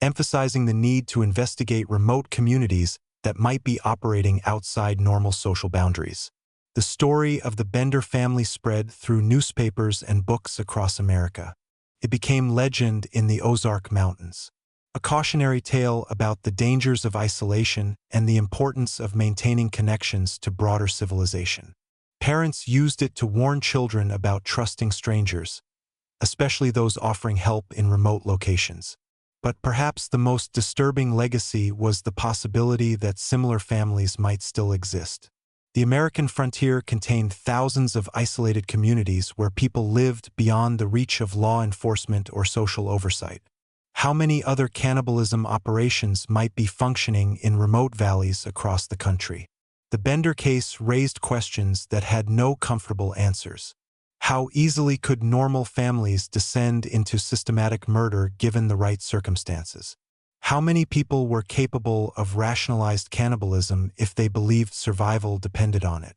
emphasizing the need to investigate remote communities that might be operating outside normal social boundaries. The story of the Bender family spread through newspapers and books across America. It became legend in the Ozark Mountains, a cautionary tale about the dangers of isolation and the importance of maintaining connections to broader civilization. Parents used it to warn children about trusting strangers, especially those offering help in remote locations. But perhaps the most disturbing legacy was the possibility that similar families might still exist. The American frontier contained thousands of isolated communities where people lived beyond the reach of law enforcement or social oversight. How many other cannibalism operations might be functioning in remote valleys across the country? The Bender case raised questions that had no comfortable answers. How easily could normal families descend into systematic murder given the right circumstances? How many people were capable of rationalized cannibalism if they believed survival depended on it?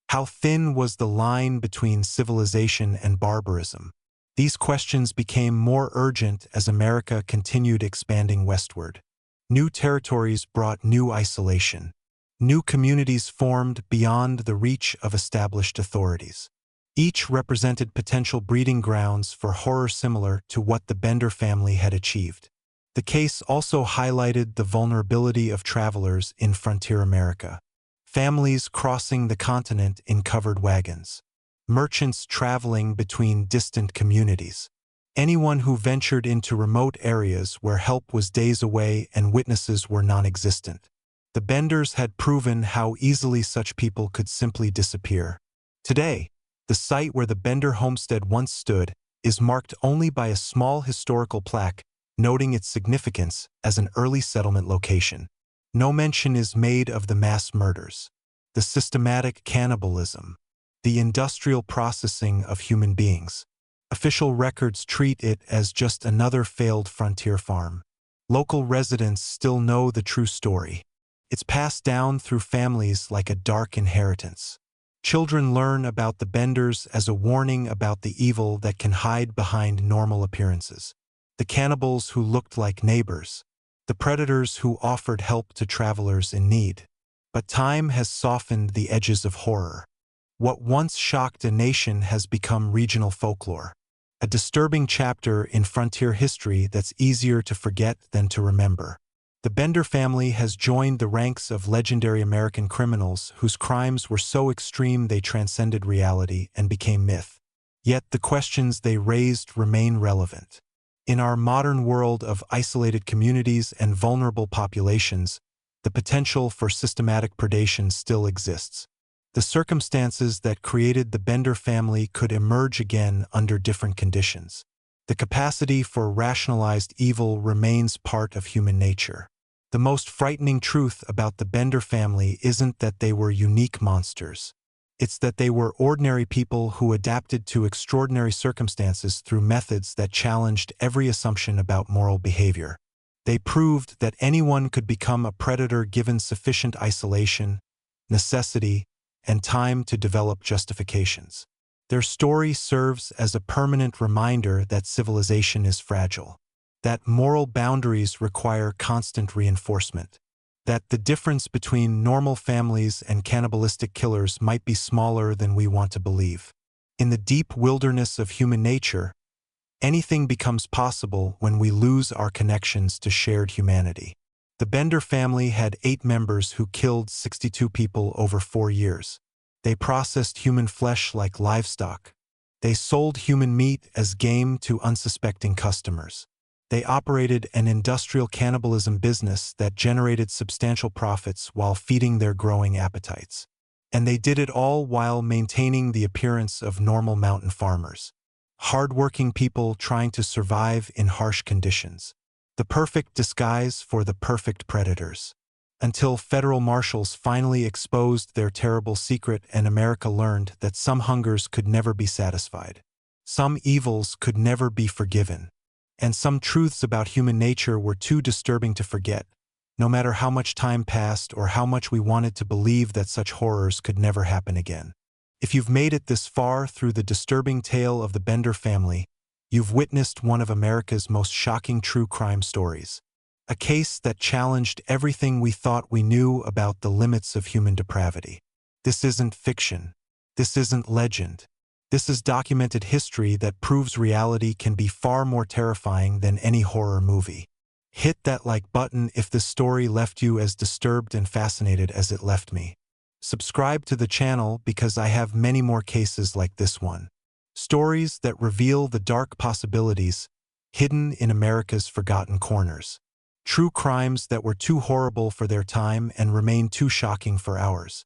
How thin was the line between civilization and barbarism? These questions became more urgent as America continued expanding westward. New territories brought new isolation. New communities formed beyond the reach of established authorities. Each represented potential breeding grounds for horror similar to what the Bender family had achieved. The case also highlighted the vulnerability of travelers in frontier America. Families crossing the continent in covered wagons. Merchants traveling between distant communities. Anyone who ventured into remote areas where help was days away and witnesses were non-existent. The Benders had proven how easily such people could simply disappear. Today, the site where the Bender homestead once stood is marked only by a small historical plaque noting its significance as an early settlement location. No mention is made of the mass murders. the systematic cannibalism, the industrial processing of human beings. Official records treat it as just another failed frontier farm. Local residents still know the true story. It's passed down through families like a dark inheritance. Children learn about the Benders as a warning about the evil that can hide behind normal appearances. The cannibals who looked like neighbors. The predators who offered help to travelers in need. But time has softened the edges of horror. What once shocked a nation has become regional folklore. A disturbing chapter in frontier history that's easier to forget than to remember. The Bender family has joined the ranks of legendary American criminals whose crimes were so extreme they transcended reality and became myth. Yet the questions they raised remain relevant. In our modern world of isolated communities and vulnerable populations, the potential for systematic predation still exists. The circumstances that created the Bender family could emerge again under different conditions. The capacity for rationalized evil remains part of human nature. The most frightening truth about the Bender family isn't that they were unique monsters. It's that they were ordinary people who adapted to extraordinary circumstances through methods that challenged every assumption about moral behavior. They proved that anyone could become a predator given sufficient isolation, necessity, and time to develop justifications. Their story serves as a permanent reminder that civilization is fragile, that moral boundaries require constant reinforcement, that the difference between normal families and cannibalistic killers might be smaller than we want to believe. In the deep wilderness of human nature, anything becomes possible when we lose our connections to shared humanity. The Bender family had 8 members who killed 62 people over 4 years. They processed human flesh like livestock. They sold human meat as game to unsuspecting customers. They operated an industrial cannibalism business that generated substantial profits while feeding their growing appetites. And they did it all while maintaining the appearance of normal mountain farmers. Hard-working people trying to survive in harsh conditions. The perfect disguise for the perfect predators. Until federal marshals finally exposed their terrible secret and America learned that some hungers could never be satisfied. Some evils could never be forgiven. And some truths about human nature were too disturbing to forget, no matter how much time passed or how much we wanted to believe that such horrors could never happen again. If you've made it this far through the disturbing tale of the Bender family, you've witnessed one of America's most shocking true crime stories. A case that challenged everything we thought we knew about the limits of human depravity. This isn't fiction. This isn't legend. This is documented history that proves reality can be far more terrifying than any horror movie. Hit that like button if this story left you as disturbed and fascinated as it left me. Subscribe to the channel because I have many more cases like this one. Stories that reveal the dark possibilities hidden in America's forgotten corners. True crimes that were too horrible for their time and remain too shocking for ours.